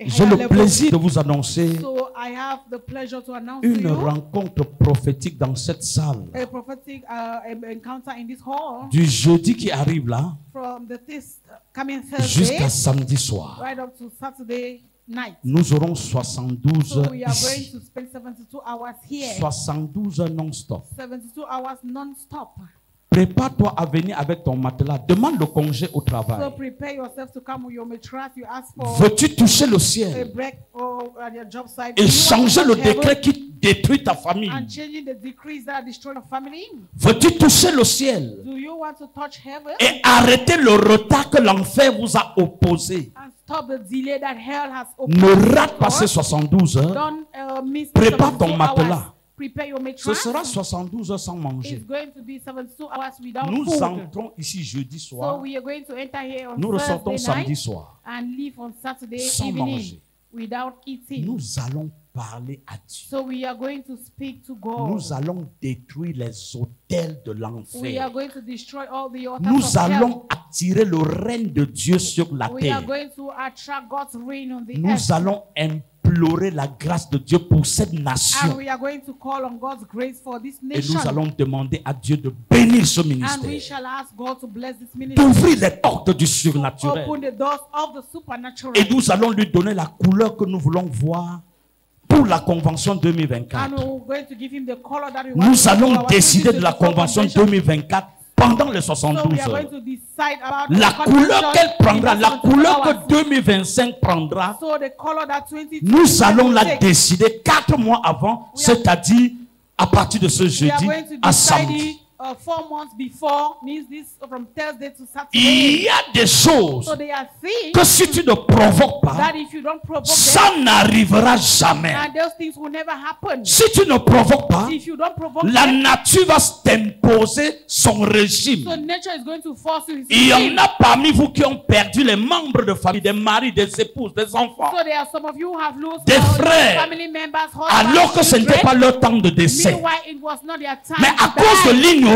a J'ai higher le level. plaisir de vous annoncer So I have the pleasure to announce to une you rencontre prophétique dans cette salle. a prophetic encounter in this hall Du jeudi qui arrive là from this coming Thursday jusqu'à samedi soir. right up to Saturday night. Nous aurons 72 So heures we are going ici. to spend 72 hours here. 72 heures non-stop. 72 hours non-stop. Prépare-toi à venir avec ton matelas. Demande le congé au So travail. prepare yourself to come with your mattress. You ask for Veux-tu toucher le a ciel break or at your job site. et Do you want to changer le touch heaven décret qui détruit ta famille? and changing the decrees that destroy your family? Veux-tu toucher le ciel Do you want to touch heaven et arrêter le retard que l'enfer vous a opposé? and stop the delay that hell has Ne opened? rate pas ces 72 heures. Don't miss Prépare 72 ton matelas. hours. Prepare your Ce mattress. sera 72 heures sans It's manger. going to be 72 hours without Nous food. entrons ici jeudi So soir. we are going to enter here on Nous ressortons Thursday samedi night soir. and leave on Saturday Sans evening manger. without eating. Nous allons parler à Dieu. So we are going to speak to God. Nous allons détruire les hôtels de We are l'enfer. going to destroy all the altars Nous of allons attirer le règne de Dieu sur la hell. We are terre. going to attract God's reign on the Nous earth. allons implorer la grâce de Dieu pour cette And nation. we are going to call on God's grace for this Et nation. nous allons demander à Dieu de bénir ce And we ministère. shall ask God to bless this ministry. D'ouvrir les portes du surnaturel. Open the doors of the supernatural. Et nous allons lui donner la couleur que nous voulons voir pour la convention And 2024. we're going to give him the color that we want Nous to allons our décider de la 2024 convention convention. 2024 pendant les So 72 we are going heures. to decide about La the couleur convention qu'elle prendra, in la the couleur 24 que hours. 2025 prendra, So the color that 2020 nous allons la will take, décider 4 mois avant, We are- c'est-à-dire à partir de ce we are jeudi going to à decide samedi. it 4 months before, means this from Thursday to Il Saturday. y a des choses So they are saying que si tu ne provoques pas, that if you don't provoke them, ça n'arrivera jamais. and those things will never happen. Si tu ne provoques pas, If you don't provoke la them, nature va t'imposer son régime. so nature is going to force you. Il y en a parmi vous qui ont perdu les membres de famille, des maris, des épouses, des enfants, So there are some of you who have lost Des all your frères, family members, alors que ce husbands, n'était pas children. leur temps de décès. Meanwhile, it was not their time Mais à to cause de die. l'ignorance,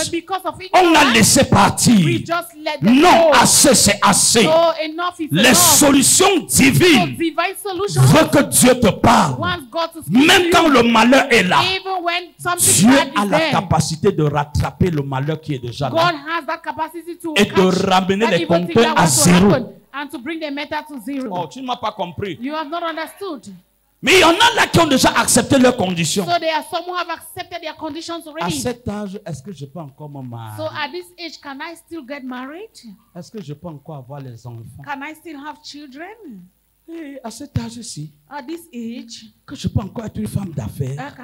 But because of on a ignorance, laissé we partir. just let them Non, go. assez, c'est assez. So enough is Les enough. solutions So divines divine solution veulent que Dieu te parle. wants God to speak Même to quand you. le malheur est là, Even when something Dieu bad a is la there, capacité de rattraper le malheur qui est déjà God là has that capacity to et de catch ramener that les evil thing compteurs that à wants to zéro. happen and to bring the matter to zero. Oh, tu ne m'as pas compris. You have not understood. Mais il y en a là qui ont déjà accepté leurs conditions. So there are some who have accepted their conditions À already. cet âge, est-ce que je peux encore me So marier? at this age, can I still get married? Est-ce que je peux encore avoir les enfants? Can I still have children? Et à cet âge-ci, At this age, que je peux encore être une femme d'affaires.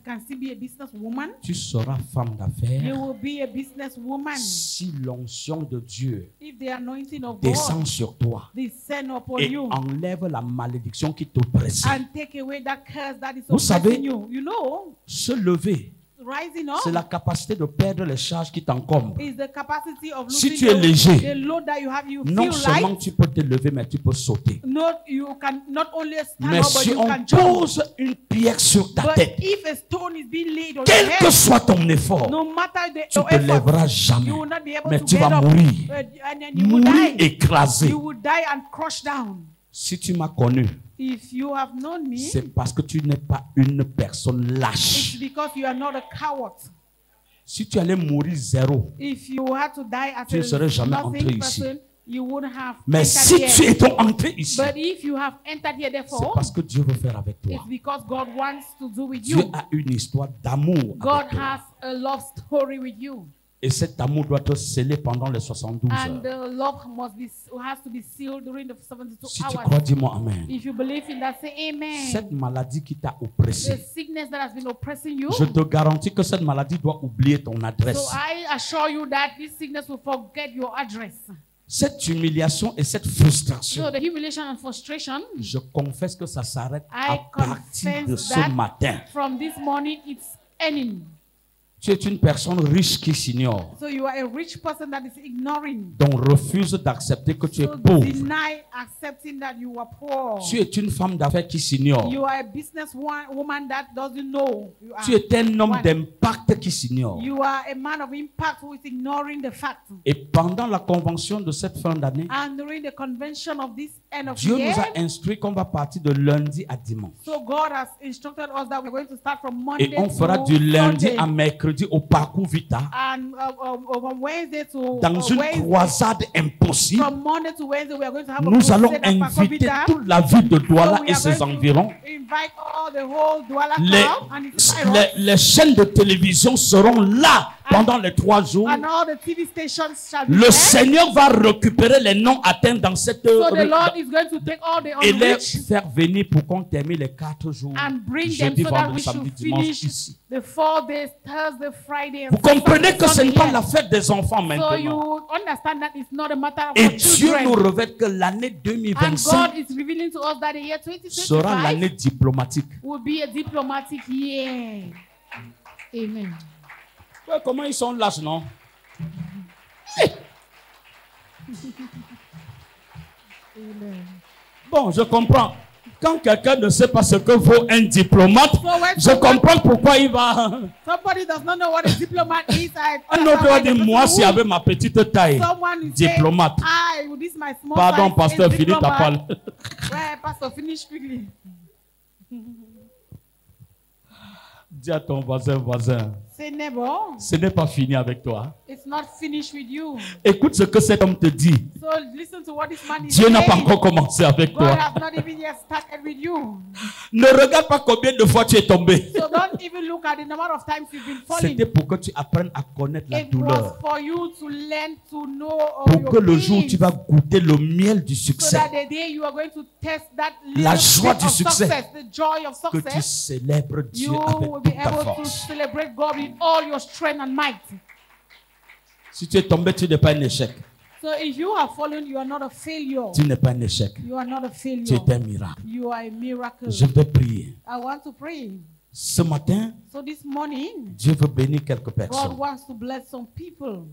can still be a businesswoman? Tu seras femme You d'affaires will be a businesswoman si l'onction de Dieu if the anointing of descend God sur toi descend upon et you enlève la malédiction qui t'oppresse. and take away that curse that is Vous savez, oppressing you. You know, Se lever, rising c'est up la capacité de perdre les charges qui t'encombrent. is the capacity of Si losing tu es léger, the load that you have. You Non feel seulement light. tu peux te lever, mais tu peux sauter. Not you can not only stand Mais up, but si you on can jump. pose une pierre sur ta But tête, if a stone is being laid on quel your que head, soit ton effort, no matter the tu your te effort, lèveras jamais. you will not be able Mais to tu get vas up, mourir. and then you will Mourir die. écrasé. You will die and crushed down. Si tu m'as connu, If you have known me, c'est parce que tu n'es pas une personne it's lâche. because you are not a coward. Si tu allais mourir zéro, If you had to die as Tu ne a serais jamais entré nothing ici. person, you would have mais entered si here. tu es entré ici, But if you have entered here, c'est therefore, parce que Dieu veut faire avec toi. it's because God wants to do with Dieu you. a une histoire d'amour God avec toi. has a love story with you. Et cet amour doit être scellé pendant les 72 And heures. the love has to be sealed during the 72 Si tu hours. crois, dis-moi Amen. If you believe in that, say Cette amen. maladie qui t'a The oppressé, sickness that has been oppressing you. je te garantis que cette maladie doit oublier ton So adresse. I assure you that this sickness will forget your address. Cette humiliation et cette frustration, So the humiliation and frustration, je confesse que ça s'arrête à I partir de confess ce that matin. from this morning it's ending. Tu es une personne riche qui s'ignore, So you are a rich person that is ignoring. donc refuse d'accepter que tu es So pauvre. deny accepting that you are poor. Tu es une femme d'affaires qui s'ignore. You are a business woman that doesn't know you are. Tu es un homme one. d'impact qui s'ignore. You are a man of impact who is ignoring the fact. Et pendant la convention de cette fin d'année, And during the convention of this end of Dieu year, nous a instruit qu'on va partir de lundi à dimanche. so God has instructed us that we're going to start from Monday Et on fera to du lundi Sunday. à mercredi au parcours Vita And from Wednesday to dans une Wednesday, croisade impossible. from Monday to Wednesday, we are going to have a Nous allons crusade at Pastor inviter Vita. toute la ville de Douala So we et are ses going to environs. invite all the whole Douala Les, crowd and its environs. les chaînes de télévision seront là pendant les 3 jours. And all the TV stations shall be Le there. Seigneur va récupérer les noms atteints dans cette So the Lord is going to take all the et les unrich faire venir pour qu'on termine les 4 jours. and bring them Jeudi, so that we vendredi, samedi, should dimanche finish ici. the 4 days, Thursday, Friday, and Vous comprenez que ce n'est pas Sunday. la fête des enfants So maintenant. you understand that it's not a matter of Et our Dieu nous children. révèle que l'année And 2025 God is revealing to us that the year sera 2025 l'année diplomatique. will be a diplomatic year. Amen. Ouais, comment ils sont lâches, non? Bon, je comprends. Quand quelqu'un ne sait pas ce que vaut un diplomate, je comprends pourquoi il va. Somebody does not know what a diplomat is. Un autre va dire, moi, si avec ma petite taille, Someone will say, diplomate. this is my small Pardon, size pasteur, is finis ta diplomat. parole. Ouais, pastor, finish quickly. Dis à ton voisin, Say, neighbor, ce n'est pas fini avec toi. it's not finished with you. Écoute ce que cet homme te dit. So listen to what this man is Dieu n'a pas saying. encore commencé avec God toi. has not even yet started with you. Ne regarde pas combien de fois tu es tombé. So don't even look at the number of times you've been falling. C'était pour que tu apprennes à connaître la It douleur. was for you to learn to know Pour que your le jour où pains, tu vas goûter le miel du so succès, that the day you are going to test that little La joie bit du of succès. success, the joy of que tu success, célèbres Dieu you avec will be toute ta able to force. celebrate God with all your strength and might. Si tu es tombé, tu n'es pas un échec. So if you have fallen, you are not a failure. Tu n'es pas un échec. You are not a Tu failure. es un miracle. You are a miracle. Je vais prier. I want to pray. Ce matin, So this morning, Dieu veut bénir quelques God personnes. wants to bless some people.